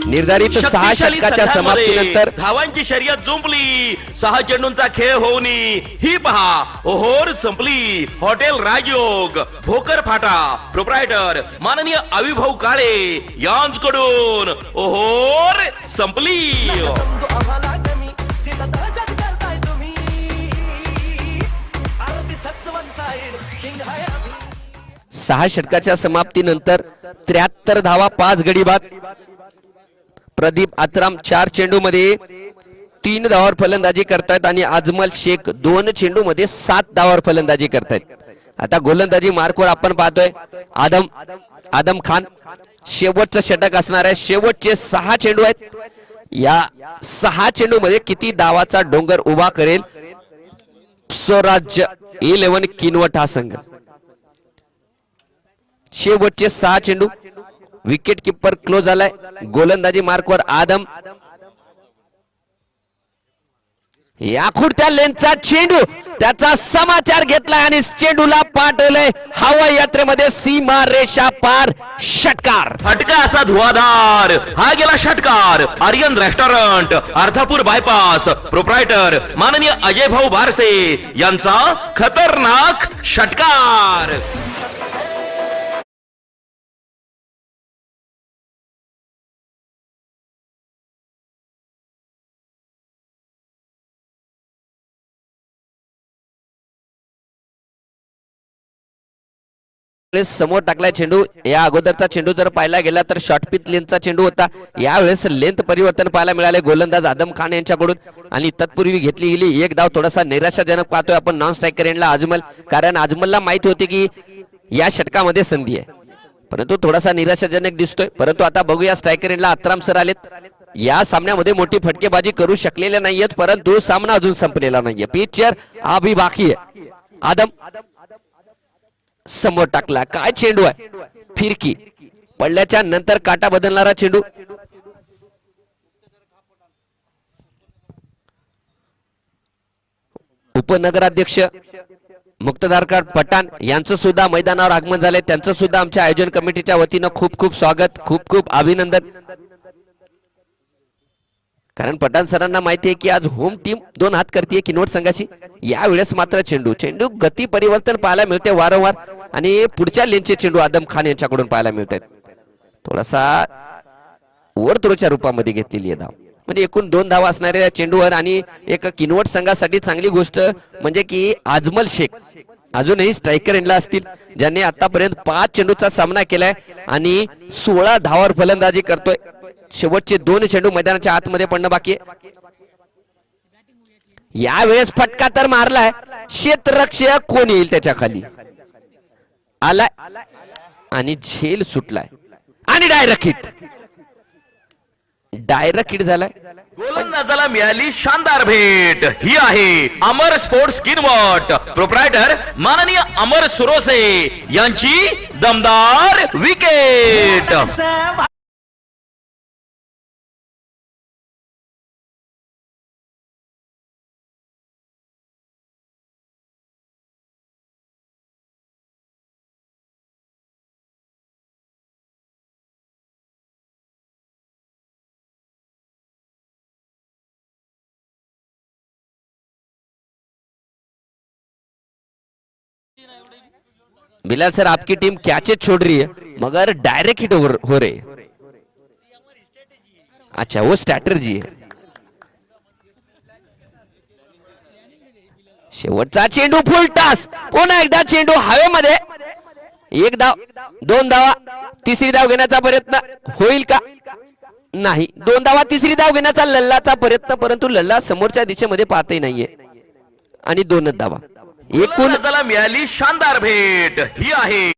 Speaker 4: निर्धारित 6 षटकाच्या समाप्तीनंतर
Speaker 3: धावांची शर्यत जुंपली. 6 चेंडूंचा खेळ होऊन ही पहा ओहोर संपली. हॉटेल राजयोग भोकर फाटा प्रोप्रायटर माननीय अविभाऊ काळे यांच्याकडून ओहोर संपली.
Speaker 4: सहा षटकाच्या समाप्तीनंतर 73 धावा 5 गडी बाद. प्रदीप आत्राम 4 चेंडू मध्ये 3 धावावर फलंदाजी करतायत आणि अजमल शेख 2 चेंडू मध्ये 7 धावावर फलंदाजी करतायत. आता गोलंदाजी मार्कवर आपण पाहतोय आदम खान. शेवटचं षटक असणार आहे. शेवटचे 6 चेंडू आहेत. या 6 चेंडू मध्ये किती धावाचा डोंगर उभा करेल स्वराज्य 11 किनवट हा संघ. शेवटचे 6 चेंडू. विकेट किपर क्लोज झालाय. गोलंदाजी मार्कवर आदम. याखुडत्या लेनचा चेंडू, त्याचा समाचार घेतलाय आणि चेंडूला पाठवलंय हवाई यात्रेमध्ये सीमा रेषा पार. षटकार.
Speaker 3: फटका असा धुवाधार. हा गेला षटकार. Aryan restaurant Ardhapur bypass proprietor माननीय अजय भाऊ बारसे यांचा खतरनाक षटकार.
Speaker 4: समोर टाकलाय चेंडू. या अगोदरचा चेंडू जर पाहायला गेला तर शॉर्टपिच लेंथचा चेंडू होता. यावेळेस लेंथ परिवर्तन पाहायला मिळाले गोलंदाज आदम खान यांच्याकडून आणि तत्पूर्वी घेतली गेली 1 धाव. थोडासा निराशाजनक पाहतोय आपण नॉन स्ट्रायकर एंडला अजमल, कारण अजमलला माहिती होते की या षटकामध्ये संधी आहे, परंतु थोडासा निराशाजनक दिसतोय. परंतु आता बघूया स्ट्रायकर एंडला आत्राम सर आलेत. या सामन्यामध्ये मोठी फटकेबाजी करू शकलेले नाहीयेत, परंतु सामना अजून संपलेला नाहीये. पिचर अभी बाकी आहे. आदम समोर टाकला. काय चेंडू आहे. फिरकी पडल्याच्या नंतर काटा बदलणारा चेंडू. उपनगराध्यक्ष मुक्तदारकार पठाण यांचं सुद्धा मैदानावर आगमन झाले. त्यांचं सुद्धा आमच्या आयोजन कमिटीच्या वतीनं खूप खूप स्वागत, खूप खूप अभिनंदन. कारण पठाण सरांना माहिती आहे की आज होम टीम 2 हात करते किनवट संघाची. यावेळेस मात्र चेंडू गती परिवर्तन पाहायला मिळते वारंवार आणि पुढच्या लेनचे चेंडू आदम खान यांच्याकडून पाहायला मिळत आहेत. थोडासा ओव्हरथ्रोच्या रूपामध्ये घेतलेली आहे धाव. म्हणजे एकूण 2 धावा असणाऱ्या चेंडूवर आणि एक किनवट संघासाठी चांगली गोष्ट म्हणजे की आजमल शेख अजूनही स्ट्रायकर एंडला असतील, ज्यांनी आतापर्यंत 5 चेंडूचा सामना केलाय आणि 16 धावावर फलंदाजी करतोय. शेवटचे 2 चेंडू मैदानाच्या आतमध्ये पडणं बाकी आहे. यावेळेस फटका तर मारलाय, क्षेत्ररक्षक कोण येईल त्याच्या खाली आलाय आणि झेल सुटलाय आणि डायरेक्ट हिट झालाय.
Speaker 3: गोलंदाजाला मिळाली शानदार भेट. ही आहे अमर स्पोर्ट्स किनवट, प्रोप्रायटर माननीय अमर सुरोसे यांची दमदार विकेट.
Speaker 4: बिलाल सर, आपकी टीम कैचेज छोड़ रही है मगर डायरेक्ट हिट हो रहे. अच्छा, वो स्ट्रॅटर्जी आहे. शेवटचा चेंडू फुल टॉस. पुन्हा एकदा चेंडू हवेमध्ये. 1 धाव, 2 धावा, तिसरी धाव घेण्याचा प्रयत्न होईल का? नाही. 2 धावा, तिसरी धाव घेण्याचा लल्लाचा प्रयत्न, परंतु लल्ला समोरच्या दिशेमध्ये पाहतही नाहीये आणि 2 धावा. एकूण
Speaker 3: गोलंदाजाला मिळाली शानदार भेट. ही आहे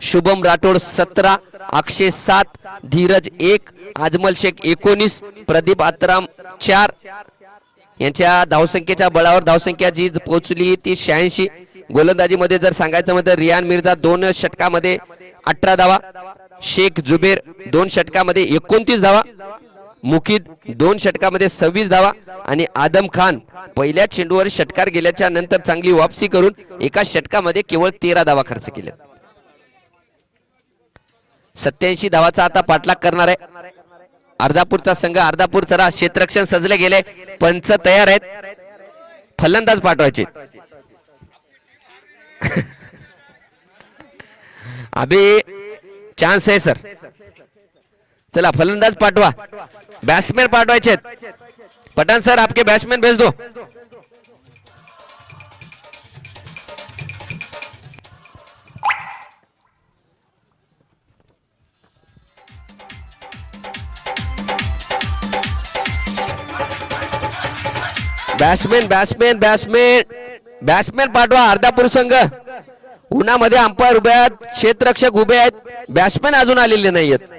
Speaker 4: शुभम राठोड 17, अक्षय 7, धीरज 1, आजमल शेख 19, प्रदीप आत्राम 4 यांच्या धावसंख्येच्या बळावर धावसंख्या जी पोहोचली ती 86. गोलंदाजीमध्ये जर सांगायचं म्हणजे रियान मिर्झा 2 षटकामध्ये 18 धावा, शेख जुबेर 2 षटकामध्ये 29 धावा, मुकीद 2 षटकामध्ये 26 धावा आणि आदम खान पहिल्या चेंडूवर षटकार गेल्याच्या नंतर चांगली वापसी करून एका षटकामध्ये केवळ 13 धावा खर्च केल्या. 87 धावाचा आता पाठलाग करणार आहे अर्धापूरचा संघ. अर्धापूर जरा क्षेत्ररक्षण सजले गेले, पंच तयार आहेत, फलंदाज पाठवायचे. अभी चान्स आहे सर. चला फलंदाज पाठवा, बॅट्समॅन पाठवायचे आहेत. पठाण सर आपके बॅट्समॅन भेज दो. बॅट्समॅन बॅट्समॅन बॅट्समॅन बॅट्समॅन पाठवा. अर्धापूर संघ उन्हामध्ये अंपायर उभे आहेत, क्षेत्ररक्षक उभे आहेत, बॅट्समॅन अजून आलेले नाहीयेत.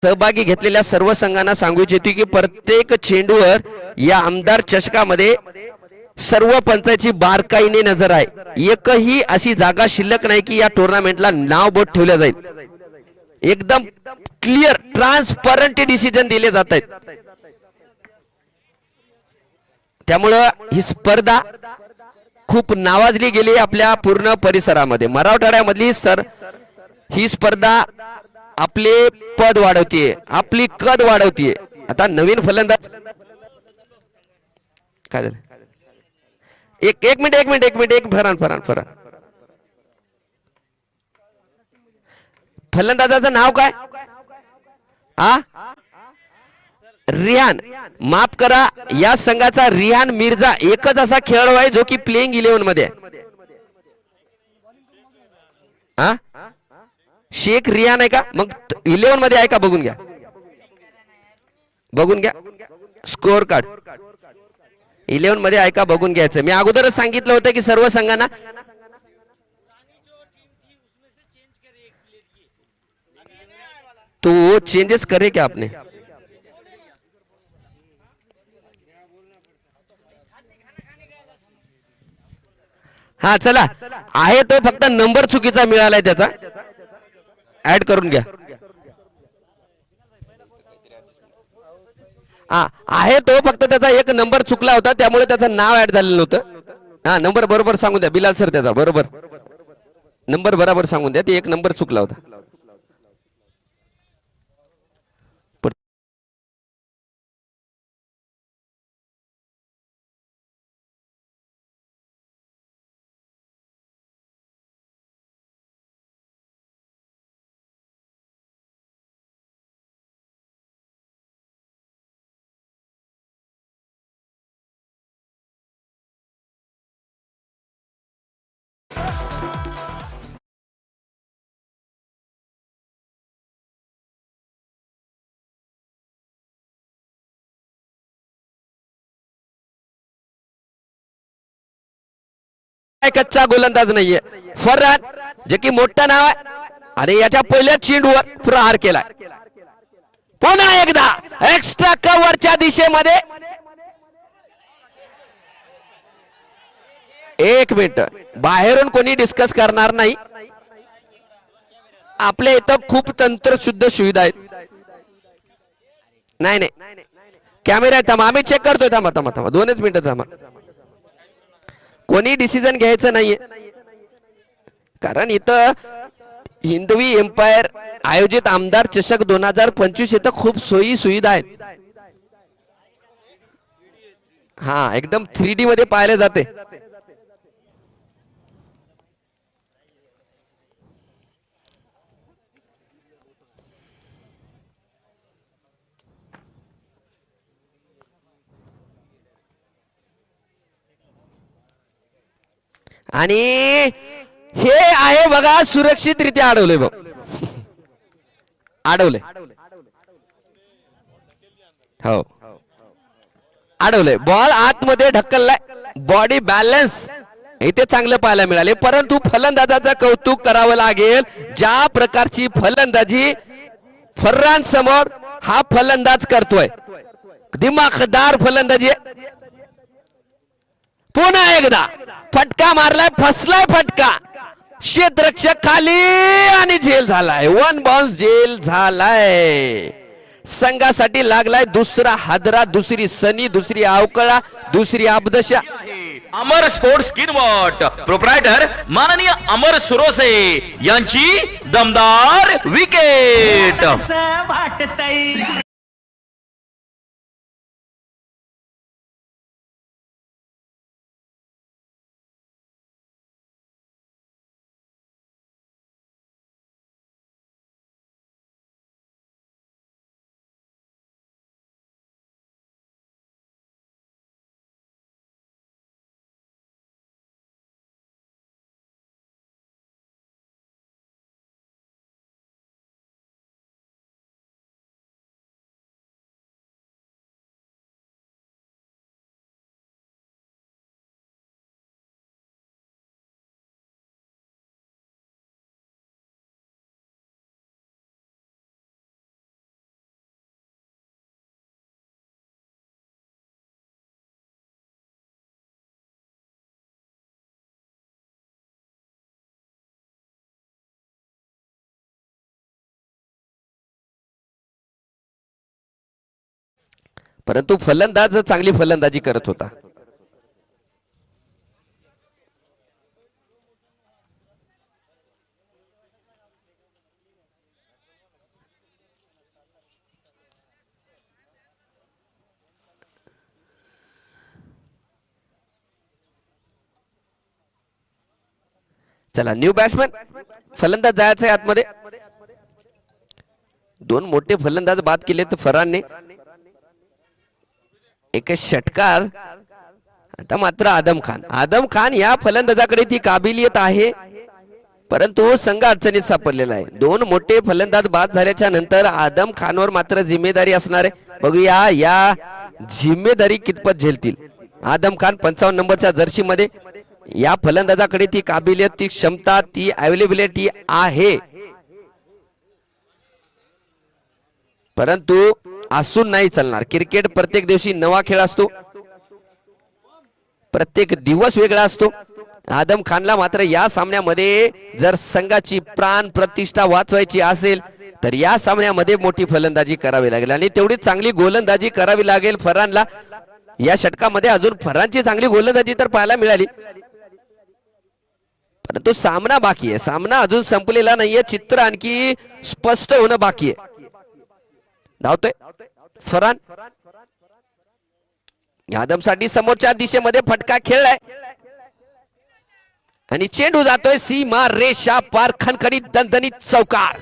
Speaker 4: सहभागी घेतलेल्या सर्व संघांना सांगू इच्छितो की प्रत्येक चेंडूवर या आमदार चषकामध्ये सर्व पंचांची बारकाईने नजर आहे. एकही अशी जागा शिल्लक नाही की या टुर्नामेंटला नाव बोट ठेवलं जाईल. एकदम क्लिअर ट्रान्सपरंट डिसिजन दिले जात आहेत. त्यामुळं ही स्पर्धा खूप नावाजली गेली आपल्या पूर्ण परिसरामध्ये. मराठवाड्यामधली ही स्पर्धा आपले पद वाढवतीये, आपली कद वाढवतीये. आता नवीन फलंदाज काय झालं? एक मिनिट फरान फलंदाजाचं नाव काय? रिहान, माफ करा, या संघाचा रिहान मिर्झा एकच असा खेळाडू आहे जो की प्लेइंग 11 मध्ये शेख रियान आहे का? मग 11 मध्ये आहे का? बघून घ्या स्कोअर कार्ड 11 मध्ये आहे का बघून घ्यायचं. मी अगोदरच सांगितलं होतं की सर्व संघांना तो चेंजेस करे क्या आपने? हा चला, आहे तो फक्त नंबर चुकीचा मिळालाय त्याचा, ऍड करून घ्या. आहे तो फक्त त्याचा एक नंबर चुकला होता त्यामुळे त्याचं नाव ऍड झालेलं नव्हतं. हा नंबर बरोबर सांगून द्या बिलाल सर, त्याचा बरोबर नंबर बरोबर सांगून द्या. ते एक नंबर चुकला होता. कच्चा गोलंदाज नाहीये फरहान, जे की मोठं नाव आहे आणि याच्या पहिल्या चेंडूवर प्रहार केलाय. पुन्हा एकदा एक्स्ट्रा कव्हरच्या दिशेमध्ये. एक मिनिट, बाहेरून कोणी डिस्कस करणार नाही. आपल्या इथं खूप तंत्रशुद्ध सुविधा आहेत. नाही कॅमेरा थांबा, आम्ही चेक करतोय. थांबा 2च मिनिटं थांबा. कोणी डिसिजन घ्यायचं नाहीये, कारण इथं हिंदवी एम्पायर आयोजित आमदार चषक 2025 इथं खूप सोयी सुविधा आहेत. हा एकदम 3D मध्ये पाहिले जाते. आणि हे आहे बघा सुरक्षितरित्या अडवलंय बघ. अडवलंय, हो अडवलंय. बॉल आतमध्ये ढकललाय. बॉडी बॅलन्स इथे चांगलं पाहायला मिळाले, परंतु फलंदाजाचं कौतुक करावं लागेल. ज्या प्रकारची फलंदाजी फर्रान समोर हा फलंदाज करतोय, दिमाखदार फलंदाजी. पुन्हा एकदा फटका मारलाय, फसलाय फटका. क्षेत्ररक्षक खाली आणि झेल झालाय. 1 बाउन्स झेल झालाय. संघासाठी लागलाय दुसरा हादरा, दुसरी सनी, दुसरी अवकळा, दुसरी अपदशा.
Speaker 3: अमर स्पोर्ट्स किनवट प्रोप्रायटर माननीय अमर सुरोसे यांची दमदार विकेट.
Speaker 4: परंतु फलंदाज चांगली फलंदाजी करत होता. चला न्यू बॅट्समॅन फलंदाज जायचं आहे आतमध्ये. दोन मोठे फलंदाज बाद केले तर फरानने एक षटकार. आता मात्र आदम खान या फलंदाजाकडे ती काबिलियत आहे, परंतु संघ अडचणीत सापडलेला आहे. दोन मोठे फलंदाज बाद झाल्याच्या नंतर आदम खानवर मात्र जिम्मेदारी असणार आहे. बघूया या जिम्मेदारी कितपत झेलतील. आदम खान 55 नंबरच्या जर्सी मध्ये. या फलंदाजाकडे ती काबिलियत, ती क्षमता, ती अवेलेबिलिटी आहे, परंतु असून नाही चालणार. क्रिकेट प्रत्येक दिवशी नवा खेळ असतो, प्रत्येक दिवस वेगळा असतो. आदम खानला मात्र या सामन्यामध्ये जर संघाची प्राण प्रतिष्ठा वाचवायची असेल तर या सामन्यामध्ये मोठी फलंदाजी करावी लागेल आणि तेवढी चांगली गोलंदाजी करावी लागेल फरहानला. या षटकामध्ये अजून फरहानची चांगली गोलंदाजी तर पाहायला मिळाली, परंतु सामना बाकी आहे. सामना अजून संपलेला नाहीये, चित्र आणखी स्पष्ट होणं बाकी आहे. धावतोय फरहान. आदमसाठी समोरच्या दिशेमध्ये फटका खेळलाय आणि चेंडू जातोय सीमा रेषा पार. खणखणीत दणदणीत चौकार.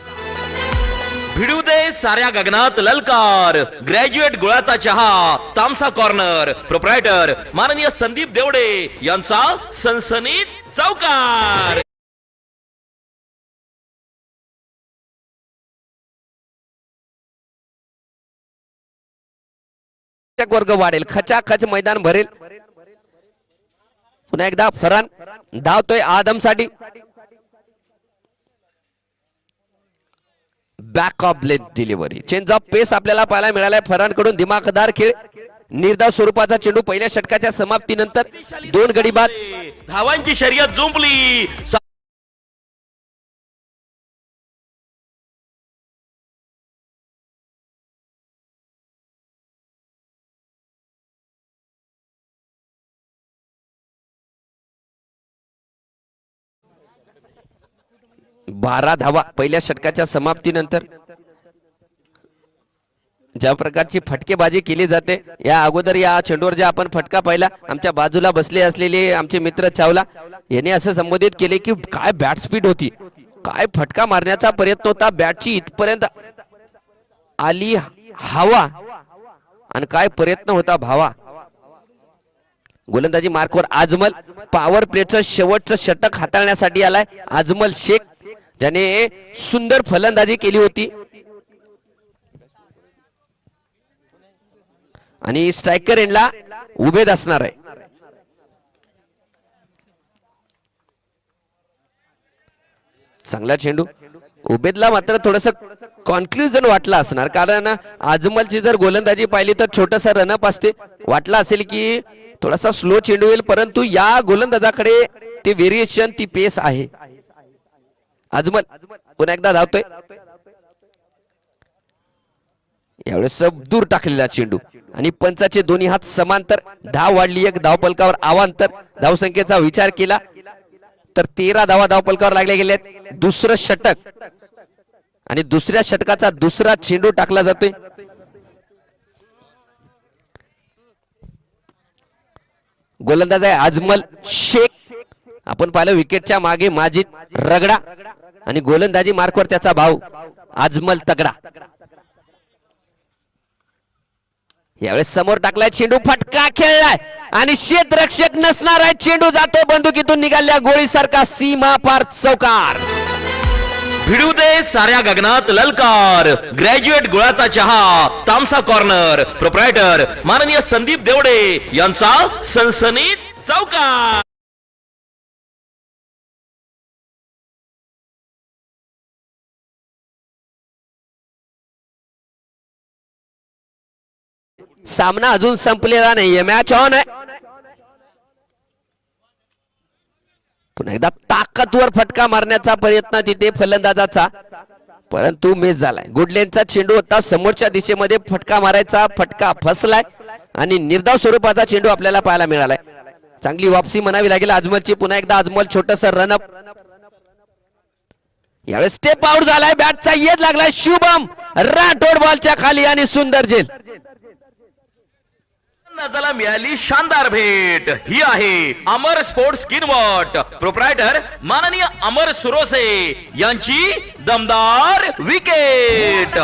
Speaker 3: भिडू दे साऱ्या गगनात ललकार. ग्रॅज्युएट गुळाचा चहा तामसा कॉर्नर. प्रोप्रायटर माननीय संदीप देवडे यांचा सनसनीत चौकार.
Speaker 4: वर्ग वाढेल, खचाखच मैदान भरेल. पुन्हा एकदा फरहान धावतोय आदमसाठी. Back of length delivery. Change of pace आपल्याला पाहायला मिळालाय फरहानकडून. दिमागदार खेळ, निर्धाव स्वरूपाचा चेंडू. पहिल्या षटकाच्या समाप्तीनंतर 2 गडी बाद.
Speaker 3: धावांची शर्यत जुंपली.
Speaker 4: बारा धावा पहिल्या षटकाच्या समाप्तीनंतर. ज्या प्रकारची फटकेबाजी केली जाते, या अगोदर या चेंडूवर जे आपण फटका पाहिला, आमच्या बाजूला बसले असलेले आमचे मित्र चावला यांनी असं संबोधित केले की काय बॅट स्पीड होती, काय फटका मारण्याचा प्रयत्न होता, बॅटची इथपर्यंत आली हवा आणि काय प्रयत्न होता भावा. गोलंदाजी मार्कवर आजमल. पॉवर प्लेचं शेवटचं षटक हाताळण्यासाठी आलाय आजमल शेख, ज्याने सुंदर फलंदाजी केली होती. आणि स्ट्रायकर एंडला उभेद असणार आहे. चांगला चेंडू. उबेदला मात्र थोडस कॉन्फ्युजन वाटलं असणार, कारण आजमलची जर गोलंदाजी पाहिली तर छोटसा रनअप असते. वाटलं असेल की थोडासा स्लो चेंडू येईल, परंतु या गोलंदाजाकडे ते व्हेरिएशन, ती पेस आहे. आजमल पुन्हा एकदा धावतोय. यावेळेस दूर टाकलेला चेंडू आणि पंचाचे दोन्ही हात समांतर. धाव वाढली, एक धावपलकावर अवांतर. धावसंख्येचा विचार केला तर 13 धावा धावपलकावर लागल्या गेल्यात. दुसरं षटक आणि दुसऱ्या षटकाचा दुसरा चेंडू टाकला जातोय. गोलंदाज आहे आजमल शेख. आपण पाहिलं विकेटच्या मागे माजिद रगडा आणि गोलंदाजी मार्कवर त्याचा भाऊ आजमल तगडा. यावेळेस समोर टाकलाय चेंडू, फटका खेळलाय आणि क्षेत्ररक्षक नसणार आहे. चेंडू जातोय बंदुकीतून निघाल्या गोळीसारखा सीमा पार चौकार.
Speaker 3: भिडू दे साऱ्या गगनात ललकार. ग्रॅज्युएट गुळाचा चहा तामसा कॉर्नर. प्रोप्रायटर माननीय संदीप देवडे यांचा सनसनीत चौकार.
Speaker 4: सामना अजून संपलेला नाहीये, मॅच ऑन आहे. पुन्हा एकदा ताकदवर फटका मारण्याचा प्रयत्न तिथे फलंदाजाचा. परंतु मिस झालाय. गुडलेनचा चेंडू होता समोरच्या दिशेमध्ये फटका मारायचा, फटका फसलाय आणि निर्धाव स्वरूपाचा चेंडू आपल्याला पाहायला मिळालाय. चांगली वापसी म्हणावी लागेल अजमलची. पुन्हा एकदा अजमल छोटस रनअप. यावेळेस स्टेप आउट झालाय. बॅटचा येद लागलाय. शुभम राठोड बॉलच्या खाली आणि सुंदर झेल.
Speaker 3: नजाला मिळाली शानदार भेट. ही आहे अमर स्पोर्ट्स स्किनवॉट प्रोप्रायटर माननीय अमर सुरोसे यांची दमदार विकेट.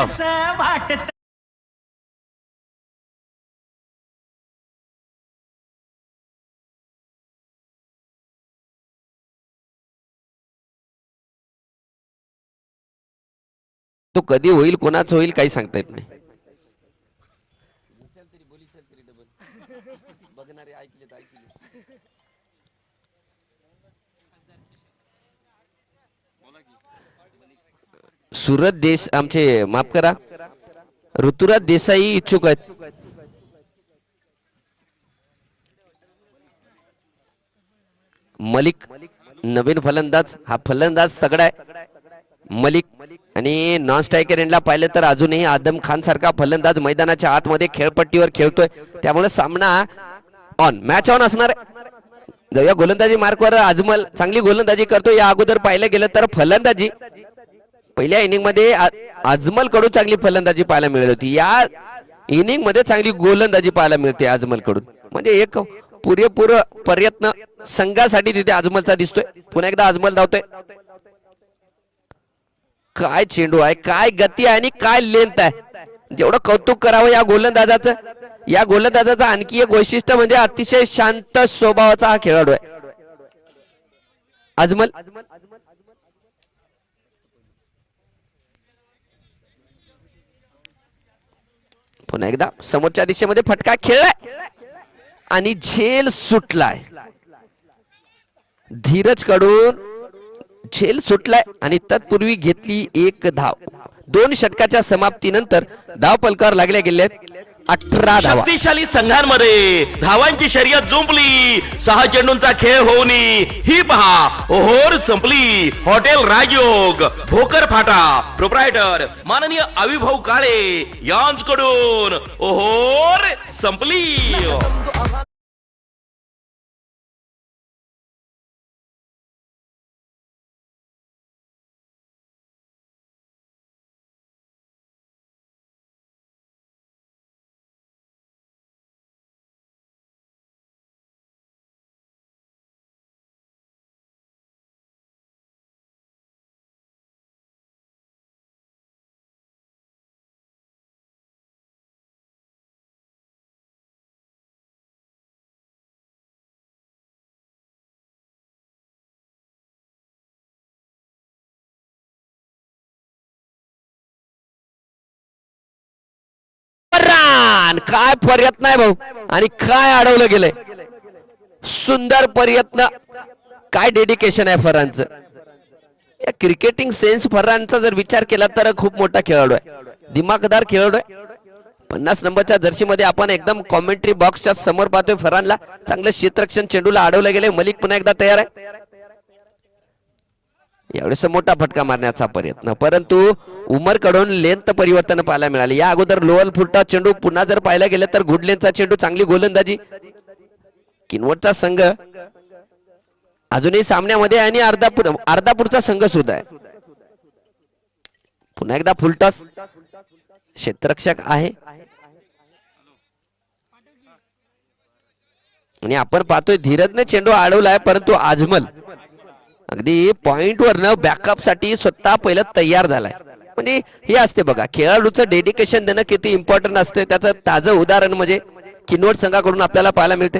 Speaker 4: तो कधी होईल, कोणाच होईल काही सांगता येत नाही. सुरत देश आमचे माफ करा ऋतुराज देसाई इच्छुक आहेत. मलिक नवीन फलंदाज. हा फलंदाज तगडा आहे मलिक. आणि नॉन स्ट्रायकर एंडला पाहिलं तर अजूनही आदम खान सारखा फलंदाज मैदानाच्या आतमध्ये खेळपट्टीवर खेळतोय. त्यामुळे सामना ऑन, मॅच ऑन असणार आहे. जाऊया गोलंदाजी मार्कवर. अजमल चांगली गोलंदाजी करतो. या अगोदर पाहिलं गेलं तर फलंदाजी पहिल्या इनिंग मध्ये अजमल कडून चांगली फलंदाजी पाहायला मिळत होती. या इनिंग मध्ये चांगली गोलंदाजी पाहायला मिळते अजमल कडून. म्हणजे एक पुरेपूर प्रयत्न संघासाठी तिथे अजमलचा दिसतोय. पुन्हा एकदा अजमल धावतोय. काय चेंडू आहे, काय गती आहे आणि काय लेंथ आहे. जेवढं कौतुक करावं या गोलंदाजाचं. या गोलंदाजाचं आणखी एक वैशिष्ट्य म्हणजे अतिशय शांत स्वभावाचा हा खेळाडू आहे अजमल. पुन्हा एकदा समोरच्या दिशेमध्ये फटका खेळलाय आणि झेल सुटलाय. धीरज कडून झेल सुटलाय आणि तत्पूर्वी घेतली एक धाव. 2 षटकाच्या समाप्तीनंतर धाव पलकावर लागल्या गेल्यात 18 धावा.
Speaker 3: शक्तिशाली संघांमध्ये धावांची शर्यत जुंपली. 6 चेंडूंचा खेळ होऊन ही पहा ओहोर संपली. हॉटेल राजयोग भोकर फाटा प्रोप्रायटर माननीय अविभाऊ काळे यांच्याकडून ओहोर संपली.
Speaker 4: काय प्रयत्न आहे भाऊ आणि काय अडवलं गेलंय. सुंदर प्रयत्न. काय डेडिकेशन आहे फरांचं. या क्रिकेटिंग सेन्स फरांचा जर विचार केला तर खूप मोठा खेळाडू आहे. दिमागदार खेळाडू आहे. 50 नंबरच्या जर्सी मध्ये आपण एकदम कॉमेंट्री बॉक्सच्या समोर पाहतोय फरांना. चांगलं क्षेत्ररक्षण चेंडूला अडवलं गेले. मलिक पुन्हा एकदा तयार आहे. एवढेसा मोठा फटका मारण्याचा प्रयत्न, परंतु उमर कडून लेंथ परिवर्तन पाहायला मिळाले. या अगोदर लोअर फुलटा चेंडू पुन्हा जर पाहायला गेलं तर गुड लेंथचा चेंडू. चांगली गोलंदाजी किनवटचा संघ अजूनही सामन्यामध्ये आणि अर्धापूरचा संघ सुद्धा आहे. पुन्हा एकदा फुलटॉस. क्षेत्ररक्षक आहे आणि आपण पाहतोय धीरजने चेंडू अडवलाय, परंतु अजमल अगदी पॉइंट वर न बॅकअप साठी स्वतः पहिलं तयार झालाय. म्हणजे हे असते बघा, खेळाडूचं डेडिकेशन देणं किती इम्पॉर्टंट असते. त्याचं ताजं उदाहरण म्हणजे किनवट संघाकडून आपल्याला पाहायला मिळते.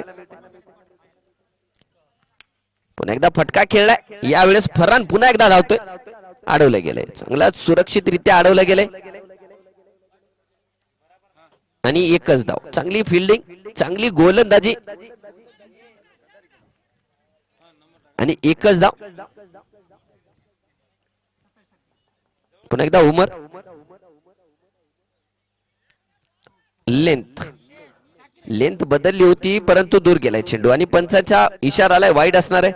Speaker 4: पुन्हा एकदा फटका खेळलाय. यावेळेस फरान पुन्हा एकदा धावतोय. अडवलं गेलंय. चांगला सुरक्षितरित्या अडवलं गेलंय आणि एकच धाव. चांगली फिल्डिंग, चांगली गोलंदाजी आणि एकच धाव. पुन्हा एकदा उमर. लेंथ बदलली होती परंतु दूर गेलाय चेंडू आणि पंचाचा इशारा आलाय वाईड असणार आहे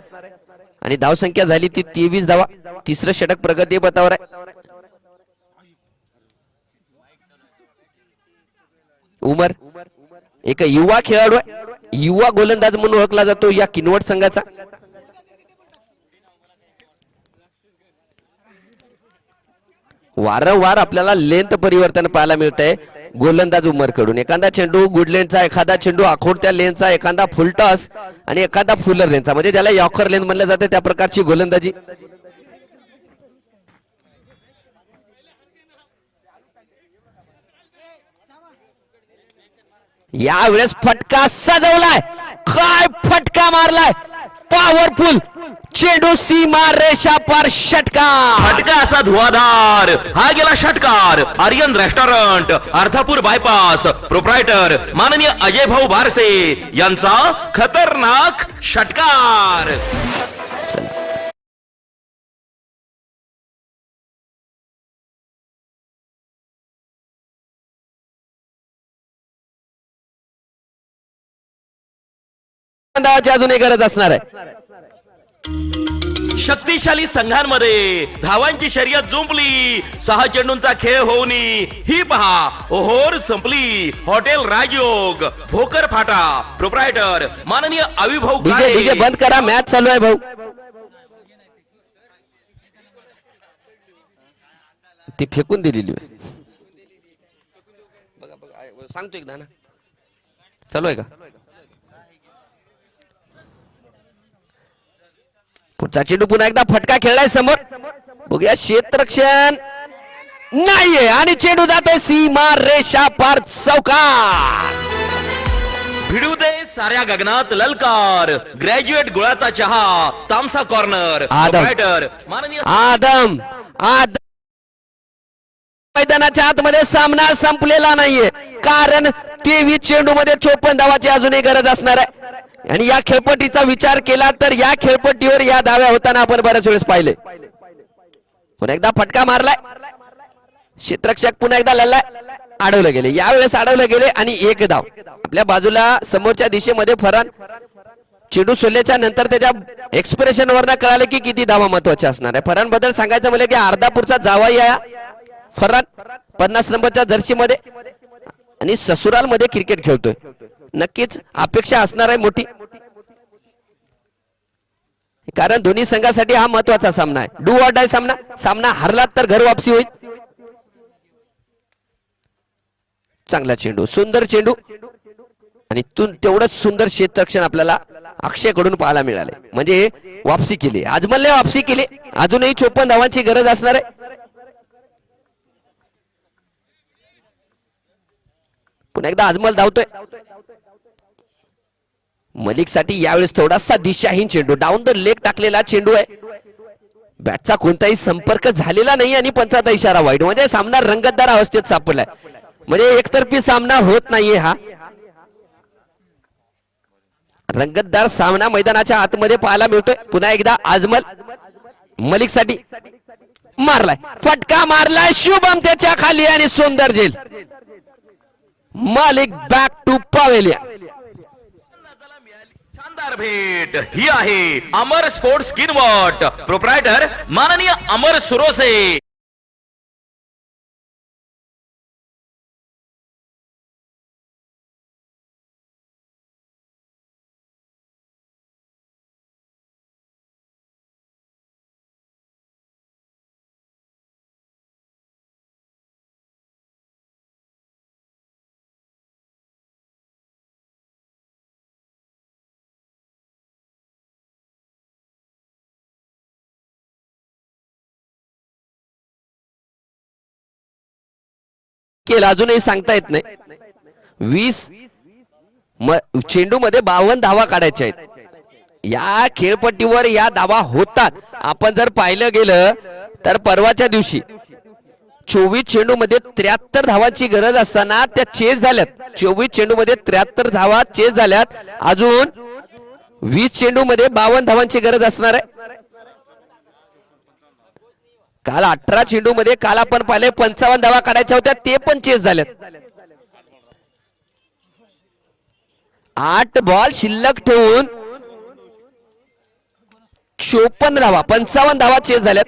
Speaker 4: आणि धावसंख्या झाली ती 23 धावा. तिसरं षटक प्रगती पथावर आहे. उमर एक युवा खेळाडू आहे, युवा गोलंदाज म्हणून ओळखला जातो या किनवट संघाचा. वारंवार आपल्याला लेंथ परिवर्तन पाहायला मिळतंय गोलंदाज उमर कडून. एखादा चेंडू गुडलेनचा, एखादा चेंडू आखोडत्या लेनचा, एखादा फुलटॉस आणि एखादा फुलर लेनचा, म्हणजे ज्याला यॉर्कर लेन म्हणलं जाते त्या प्रकारची गोलंदाजी. यावेळेस फटका सजवलाय, काय फटका मारलाय, पॉवरफुल चेंडू सीमा रेषा पार षटकार.
Speaker 3: फटका असा धुवाधार, हा गेला षटकार. आर्यन रेस्टॉरंट, अर्थापूर बायपास, प्रोप्रायटर माननीय अजय भाऊ बारसे यांचा खतरनाक षटकार.
Speaker 4: अजूनही गरज असणार आहे.
Speaker 3: शक्तिशाली संघांमध्ये धावांची शर्यत जुंपली. 6 चेंडूंचा खेळ होऊन ही पहा ओहोर संपली. हॉटेल राजयोग, भोकर फाटा, प्रोप्रायटर माननीय अविभाऊ
Speaker 4: डीजे डीजे बंद करा, मॅच चालू आहे भाऊ. ती फेकून दिलेली सांगतो एकदा ना, चालू आहे का? पुढचा चेंडू पुन्हा एकदा फटका खेळलाय समोर, बघूया क्षेत्ररक्षण नाहीये आणि चेंडू जातोय सीमा रेषा पार चौकार.
Speaker 3: भिडू दे साऱ्या गगनात ललकार. ग्रॅज्युएट गुळाचा चहा, तामसा कॉर्नर, प्रोप्रायटर माननीय
Speaker 4: आदम मैदानाच्या आतमध्ये सामना संपलेला नाहीये, कारण 23 चेंडू मध्ये 54 धावाची अजूनही गरज असणार आहे. आणि या खेळपट्टीचा विचार केला तर या खेळपट्टीवर या धाव्या होताना आपण बऱ्याच वेळेस पाहिले. पुन्हा एकदा फटका मारलाय, क्षेत्ररक्षक पुन्हा एकदा लढलाय, अडवलं गेले. यावेळेस अडवलं गेले आणि 1 धाव. आपल्या बाजूला समोरच्या दिशेमध्ये फरान चेंडू सोडल्याच्या नंतर त्याच्या एक्सप्रेशन वरनं कळालं की किती धावा महत्वाच्या असणार आहे. फरान बद्दल सांगायचं म्हणजे की अर्धापूरचा जावाई आहे फरान, 50 नंबरच्या जर्सी मध्ये आणि ससुराल मध्ये क्रिकेट खेळतोय. नक्कीच अपेक्षा असणार आहे मोठी, कारण दोन्ही संघासाठी हा महत्वाचा सामना आहे. डू ऑर डाय सामना. सामना हरलात तर घर वापसी होईल. चांगला चेंडू, सुंदर चेंडू आणि तेवढंच सुंदर क्षेत्ररक्षण आपल्याला अक्षय कडून पाहायला मिळाले. म्हणजे वापसी केली, अजमलने वापसी केली. अजूनही 54 धावांची गरज असणार आहे. पुन्हा एकदा अजमल धावतोय. मलिक साठी यावेळेस थोडासा दिशाहीन चेंडू, डाऊन द लेग टाकलेला चेंडू आहे. बॅटचा कोणताही संपर्क झालेला नाही आणि पंचाचा इशारा वाईट. म्हणजे सामना रंगतदार अवस्थेत सापडलाय, म्हणजे एकतर्फी सामना होत नाहीये. हा रंगतदार सामना मैदानाच्या आतमध्ये पाहायला मिळतोय. पुन्हा एकदा अजमल मलिक साठी मारलाय, फटका मारलाय, शुभम त्याच्या खाली आणि सुंदर झेल. मालिक बॅक टू पवेलियन.
Speaker 3: शानदार भेट ही आहे अमर स्पोर्ट्स किनवट, प्रोप्रायटर माननीय अमर सुरोसे.
Speaker 4: केला अजूनही सांगता येत नाही. 20 चेंडू मध्ये 52 धावा काढायच्या आहेत. या खेळपट्टीवर या धावा होतात. आपण जर पाहिलं गेलं तर परवाच्या दिवशी 24 चेंडू मध्ये 73 धावांची गरज असताना त्या चेस झाल्यात. 24 चेंडू मध्ये 73 धावा चेस झाल्यात. अजून 20 चेंडू मध्ये 52 धावांची गरज असणार आहे. काल 18 चेंडू मध्ये काल आपण पाहिले 55 धावा काढायच्या होत्या, ते पण चेस झाल्यात. 8 बॉल शिल्लक ठेवून 54 धावा, 55 धावा चेस झाल्यात.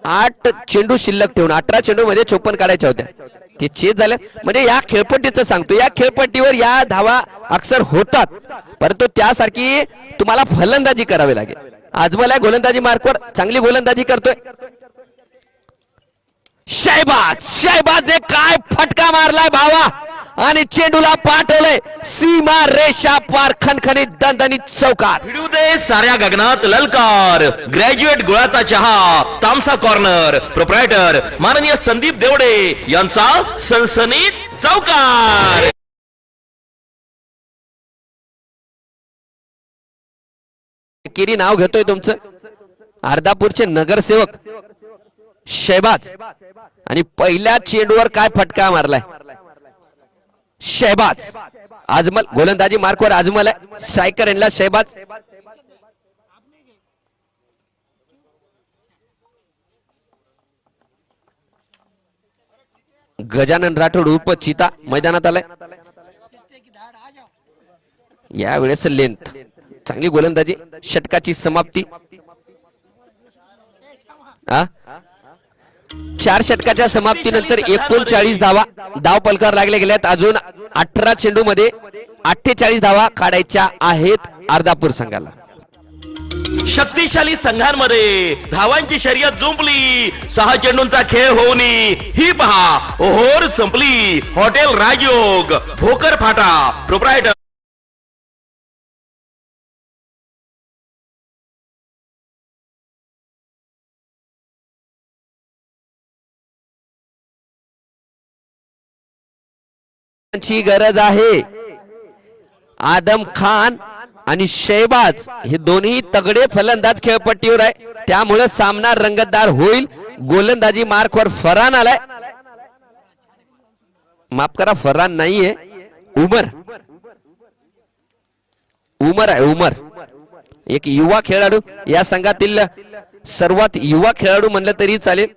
Speaker 4: 8 चेंडू शिल्लक ठेवून 18 चेंडू मध्ये 54 काढायच्या होत्या. ते चेस झाले म्हणजे या खेळपट्टीचं सांगतो, या खेळपट्टीवर या धावा अक्सर होतात, परंतु त्यासारखी तुम्हाला फलंदाजी करावी लागेल. आजमल आहे गोलंदाजी मार्कवर, चांगली गोलंदाजी करतोय. शहबाजने काय फटका मारलाय भावा आणि चेंडूला पाठवलंय सीमा रेषा पार, खणखणीत दणदणीत चौकार.
Speaker 3: भिडू दे साऱ्या गगनात ललकार. ग्रॅज्युएट गुळाचा चहा, तामसा कॉर्नर, प्रोप्रायटर माननीय संदीप देवडे यांचा सनसनीत चौकार.
Speaker 4: एकेरी नाव घेतोय तुमचं, अर्धापूरचे नगरसेवक शहबाज, आणि पहिल्या चेंडूवर काय फटका मारलाय शहबाज. आजमल गोलंदाजी मार्कवर आजमल आहे, स्ट्रायकर एंडला शहबाज. गजानन राठोड उर्फ चिता मैदानात आलाय. यावेळेस लेंथ, चांगली गोलंदाजी, षटकाची समाप्ती. 4 षटकाच्या समाप्तीनंतर 39 धावा धाव पलकार लागले गेल्यात. अजून 18 चेंडू मध्ये 48 धावा काढायच्या आहेत अर्धापूर संघाला.
Speaker 3: शक्तिशाली संघांमध्ये धावांची शर्यत जुंपली. 6 चेंडूंचा खेळ होऊन ही पहा ओहोर संपली. हॉटेल राजयोग, भोकर फाटा, प्रोप्रायटर
Speaker 4: ची गरज आहे. आदम खान आणि शहबाज हे दोन्ही तगडे फलंदाज खेळपट्टीवर आहे, त्यामुळे सामना रंगतदार होईल. गोलंदाजी मार्कवर फरहान आलाय, माफ करा फरहान नाहीये, उमर आहे. उमर एक युवा खेळाडू, या संघातील सर्वात युवा खेळाडू म्हणलं तरी चालेल.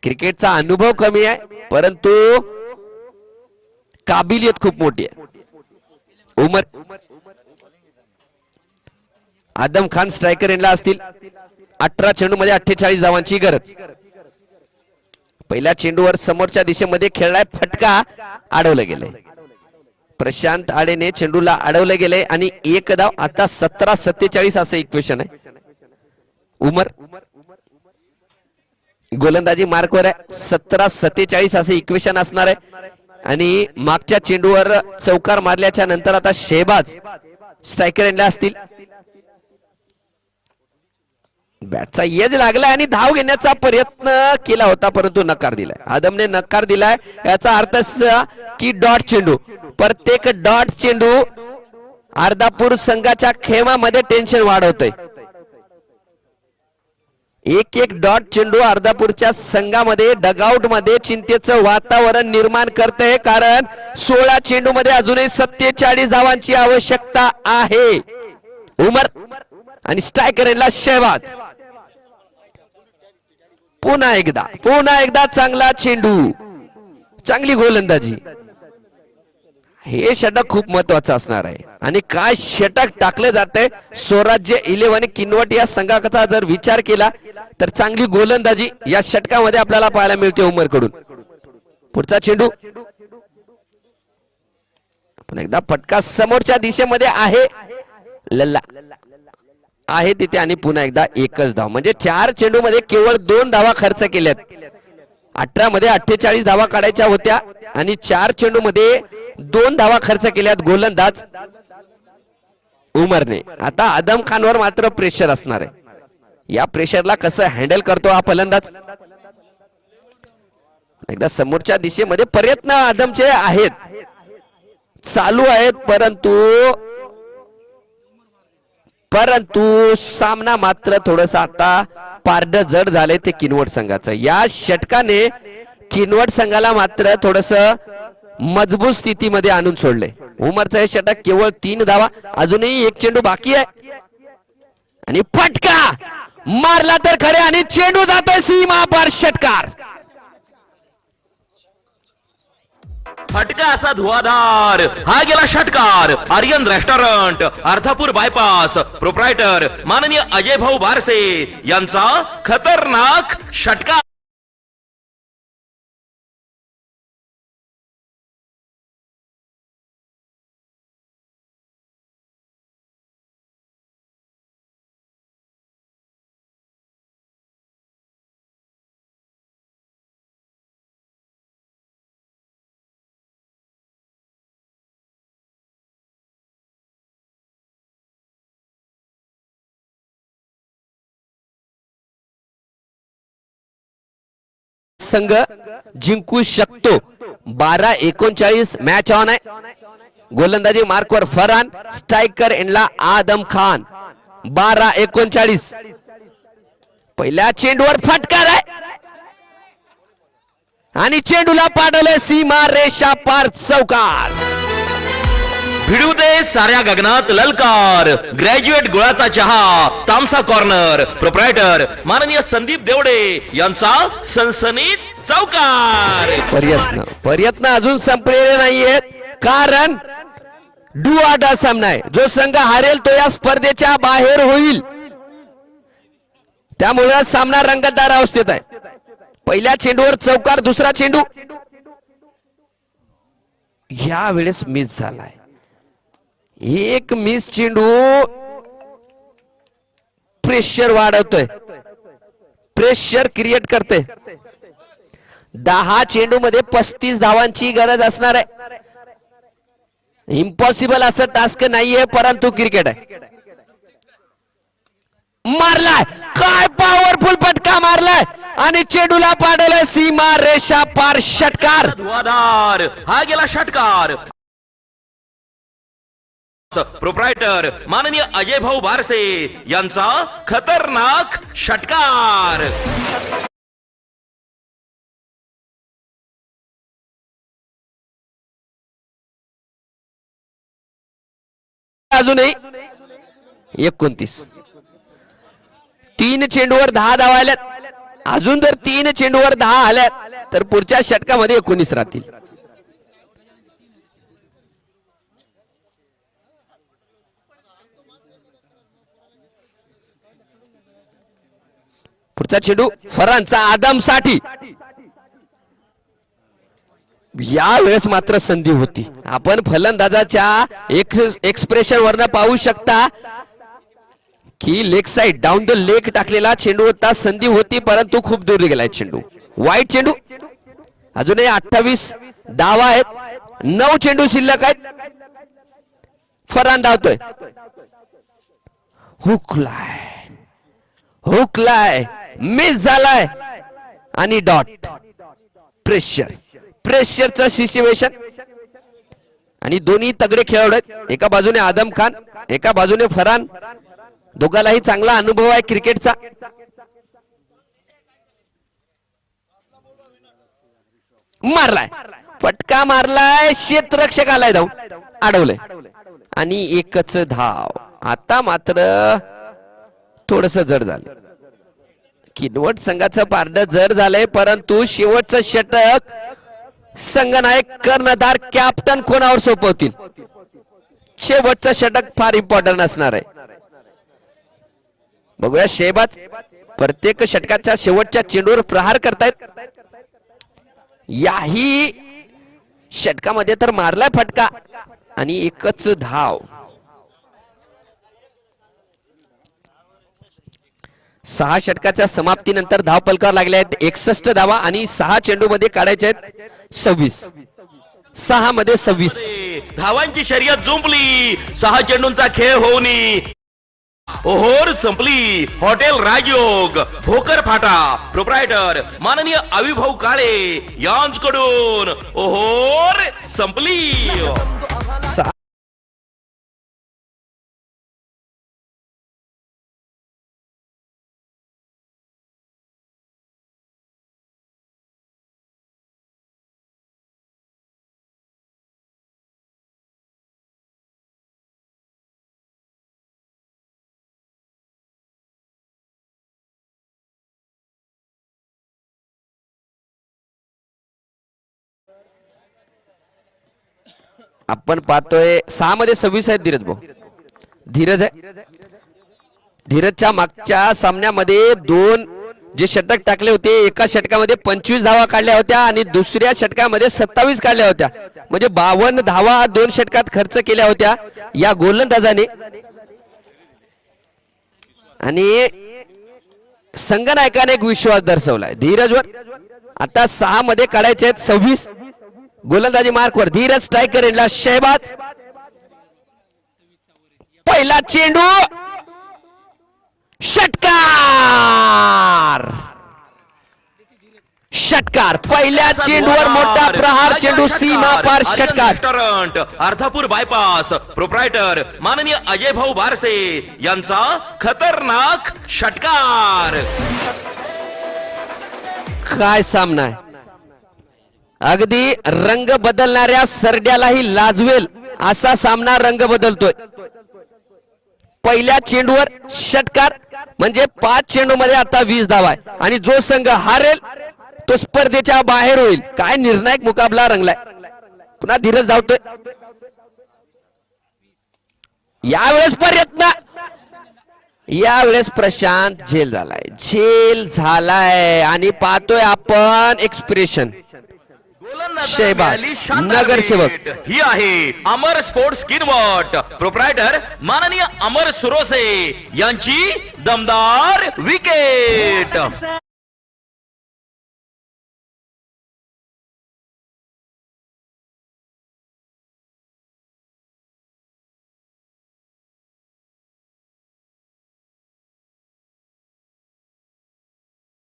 Speaker 4: क्रिकेटचा अनुभव कमी आहे परंतु काबिलियत खूप मोठी आहे. उमर, आदम खान स्ट्रायकर एंडला असतील. 18 चेंडू मध्ये 48 धावांची गरज. पहिल्या चेंडूवर समोरच्या दिशेमध्ये खेळलाय, फटका अडवलं गेलंय. प्रशांत आडेने चेंडूला अडवलं गेलंय आणि 1 धाव. आता 17-47 असं इक्वेशन आहे. उमर गोलंदाजी मार्कवर आहे, 17-47 असं इक्वेशन असणार आहे. आणि मागच्या चेंडूवर चौकार मारल्याच्या नंतर आता शहबाज स्ट्रायकर एंडला असतील. बॅटचा एज लागलाय आणि धाव घेण्याचा प्रयत्न केला होता परंतु नकार दिलाय. आदमने नकार दिलाय, याचा अर्थ की डॉट चेंडू, प्रत्येक डॉट चेंडू अर्धापूर संघाच्या खेमामध्ये टेन्शन वाढवतोय. एक डॉट चेंडू अर्धापूरच्या संघामध्ये डगआउट मध्ये चिंतेचं वातावरण निर्माण करते, कारण 16 चेंडू मध्ये अजूनही 47 धावांची आवश्यकता आहे. उमर आणि स्ट्रायकर एंडला शहबाज. पुन्हा एकदा चांगला चेंडू, चांगली गोलंदाजी. हे षटक खूप महत्वाचं असणार आहे. आणि काय षटक टाकले जाते. स्वराज्य 11 किनवट या संघाचा जर विचार केला तर चांगली गोलंदाजी या षटकामध्ये आपल्याला पाहायला मिळते उमर कडून. पुढचा चेंडू, पण एकदा फटका समोरच्या दिशेमध्ये आहे, लल्ला आहे तिथे, आणि पुन्हा एकदा 1च धाव. म्हणजे 4 चेंडू मध्ये केवळ 2 धावा खर्च केल्यात. 18 मध्ये 48 धावा काढायच्या होत्या आणि 4 चेंडू मध्ये 2 धावा खर्च केल्यात गोलंदाज उमरने. आता आदम खानवर मात्र प्रेशर असणार आहे. या प्रेशरला कसं हँडल करतो हा फलंदाज. एकदा समोरच्या दिशेमध्ये प्रयत्न आदमचे आहेत, चालू आहेत, परंतु सामना मात्र थोडस आता पारड जड झाले ते किनवट संघाचं. या षटकाने किनवट संघाला मात्र थोडस मजबूत स्थितीमध्ये आणून सोडले. उमरचं हे षटक केवळ 3 धावा, अजूनही 1 चेंडू बाकी आहे. आणि फटका मारला तर खरे आणि चेंडू जातोय सीमा पार. षटकार,
Speaker 3: फटका असा धुवाधार. हा गेला षटकार. Aryan restaurant, Ardhapur bypass, proprietor माननीय अजय भाऊ बारसे यांचा खतरनाक षटकार.
Speaker 4: संघ जिंकू शकतो. 12-39 मॅच ऑन आहे. गोलंदाजी मार्कवर फरहान, स्ट्रायकर एंडला आदम खान. 12-39. पहिल्या चेंडूवर फटकार आहे आणि चेंडूला पाडवले सीमा रेषा पार चौकार.
Speaker 3: भिडू दे साऱ्या गगनात ललकार. ग्रॅज्युएट गुळाचा चहा तामसा कॉर्नर. प्रोप्रायटर माननीय संदीप देवडे यांचा सनसनीत चौकार.
Speaker 4: प्रयत्न अजून संपलेले नाहीये, कारण डू ऑर डाय सामना आहे. जो संघ हारेल तो या स्पर्धेच्या बाहेर होईल. त्यामुळे सामना रंगतदार अवस्थेत आहे. पहिल्या चेंडूवर चौकार, दुसरा चेंडू या वेळेस मिस झालाय. एक मिस चेंडू प्रेशर वाढवतोय, प्रेशर क्रिएट करते. 10 चेंडू मध्ये 35 धावांची गरज असणार आहे. इम्पॉसिबल असं टास्क नाहीये, परंतु क्रिकेट आहे. मारलाय, काय पॉवरफुल फटका मारलाय आणि चेंडूला पाडलाय सीमा रेषा पार. षटकार.
Speaker 3: धुवाधार हा गेला षटकार. प्रोप्रायटर माननीय अजय भाऊ बारसे यांचा खतरनाक षटकार.
Speaker 4: अजूनही 29. 3 चेंडूवर 10 धावा आल्यात. अजून जर 3 चेंडूवर 10 आल्यात तर पुढच्या षटकामध्ये 19 राहतील. पुढचा चेंडू फरांचा आदम साठी. यावेळेस मात्र संधी होती. आपण फलंदाजाच्या एक्सप्रेशन वरनं पाहू शकता की leg side down the leg टाकलेला चेंडू होता. संधी होती, परंतु खूप दूर गेलाय चेंडू. वाईट चेंडू. अजूनही 28 धावा आहेत. 9 चेंडू शिल्लक आहेत. फरहान धावतोय. हुकलाय, हुकलाय, मिस झालाय आणि डॉट. प्रेशर, प्रेशरचं सिच्युएशन आणि दोन्ही तगडे खेळाडू आहेत. एका बाजूने आदम खान, एका बाजूने फरहान. दोघांनाही चांगला अनुभव आहे क्रिकेटचा. मारलाय, फटका मारलाय, क्षेत्ररक्षक आलाय, धाव अडवलंय आणि एकच धाव. आता मात्र थोडस जड झालं. किनवट संघाचं पारड जड झालंय, परंतु शेवटचं षटक संघनायक कर्णधार कॅप्टन कोणावर सोपवतील. शेवटचं षटक फार इम्पॉर्टंट असणार आहे. बघूया शेहबाज प्रत्येक षटकाच्या शेवटच्या चेंडूवर प्रहार करतायत. याही षटकामध्ये तर मारलाय फटका आणि एकच धाव. 6 षटकाच्या समाप्तीनंतर धाव फलकावर लागले आहेत 61 धावा आणि 6 चेंडू मध्ये काढायचे आहेत 26. 6 मध्ये 26
Speaker 3: धावांची शर्यत जुंपली. 6 चेंडूंचा खेळ होऊन ओहोर संपली. हॉटेल राजयोग भोकर फाटा. प्रोप्रायटर माननीय अविभाऊ काळे यांच्याकडून ओहोर संपली.
Speaker 4: आपण पाहतोय 6 मध्ये 26 आहेत धीरज भाऊ. धीरज आहे. धीरजच्या मागच्या सामन्यामध्ये 2 जे षटक टाकले होते, एका षटकामध्ये 25 धावा काढल्या होत्या आणि दुसऱ्या षटकामध्ये 27 काढल्या होत्या. म्हणजे 52 धावा 2 षटकात खर्च केल्या होत्या या गोलंदाजाने. आणि संघनायकाने एक विश्वास दर्शवलाय धीरजवर. आता 6 मध्ये काढायचे आहेत 26. गोलंदाजी मार्कवर धीरज, स्ट्रायकर एंडला शेहबाज. पहिला चेंडू षटकार. षटकार. पहिल्या चेंडूवर मोठा प्रहार, चेंडू सीमा पार षटकार.
Speaker 3: रेस्टॉरंट अर्धापूर बायपास प्रोप्रायटर माननीय अजय भाऊ बारसे यांचा खतरनाक षटकार.
Speaker 4: काय सामना आहे. अगदी रंग बदलणाऱ्या सरड्यालाही लाजवेल असा सामना रंग बदलतोय. पहिल्या चेंडूवर षटकार म्हणजे 5 चेंडू मध्ये आता 20 धावा आहे आणि जो संघ हारेल तो स्पर्धेच्या बाहेर होईल. काय निर्णायक मुकाबला रंगलाय. पुन्हा धीरज धावतोय. यावेळेस प्रयत्न, यावेळेस प्रशांत झेल झालाय आणि पाहतोय आपण एक्सप्रेशन. शहबाज नगरसेवक
Speaker 3: ही आहे अमर स्पोर्ट्स किनवट प्रोप्रायटर माननीय अमर सुरोसे यांची दमदार विकेट.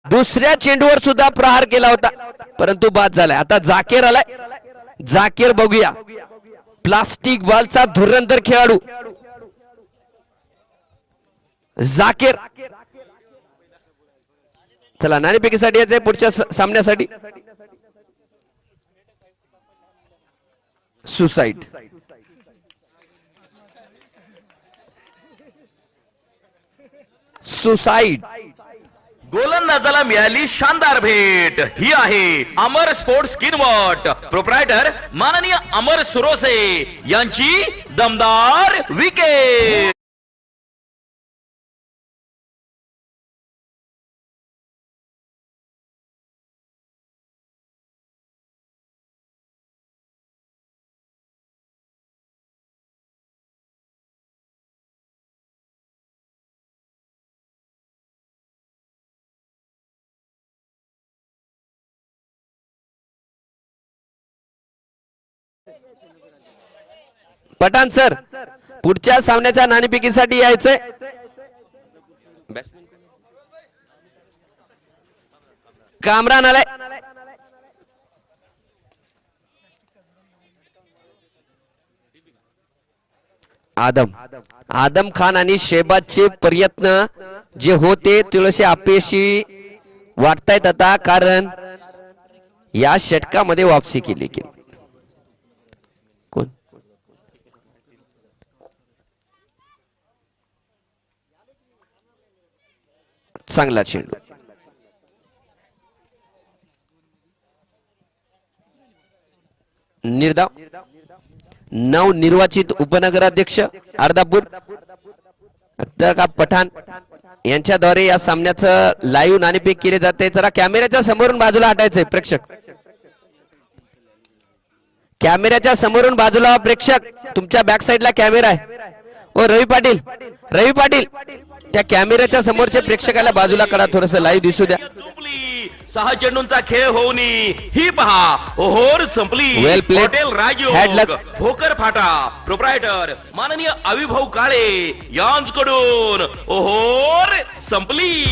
Speaker 4: दुसऱ्या चेंडूवर सुद्धा प्रहार केला होता परंतु बाद झालाय. आता जाकेर आलाय. जाकेर बघूया. प्लास्टिक बॉलचा धुरंधर खेळाडू जाकेर. चला नाणेफेकीसाठी यायचंय पुढच्या सामन्यासाठी. सुसाईड. सुसाईड.
Speaker 3: गोलंदाजाला मिळाली शानदार भेट. ही आहे अमर स्पोर्ट्स किनवट प्रोप्रायटर माननीय अमर सुरोसे यांची दमदार विकेट.
Speaker 4: पठाण सर पुढच्या सामन्याच्या नाणेफेकीसाठी यायचंय. कामरान आलाय. आदम खान आणि शेहबाजचे प्रयत्न जे होते थोडेसे अपयशी वाटतायत आता, कारण या षटकामध्ये वापसी केली. कोण चांगला चेंडू. निर्धाव नवनिर्वाचित उपनगराध्यक्ष अर्धापूर पठाण यांच्याद्वारे या सामन्याचं लाईव्ह नाणेफेक केले जाते. जरा कॅमेऱ्याच्या समोरून बाजूला हटायचंय प्रेक्षक. कॅमेऱ्याच्या समोरून बाजूला प्रेक्षक. तुमच्या बॅक साईडला कॅमेरा आहे. ओ रवी पाटील त्या कॅमेऱ्याच्या समोरच्या प्रेक्षकाला बाजूला करा, थोडस लाईव्ह दिसू द्या.
Speaker 3: 6 चेंडूंचा खेळ होऊन ही पहा ओहोर संपली.
Speaker 4: Well played.
Speaker 3: हॉटेल राजयोग भोकर फाटा प्रोप्रायटर माननीय अविभाऊ काळे यांच्याकडून ओहोर संपली.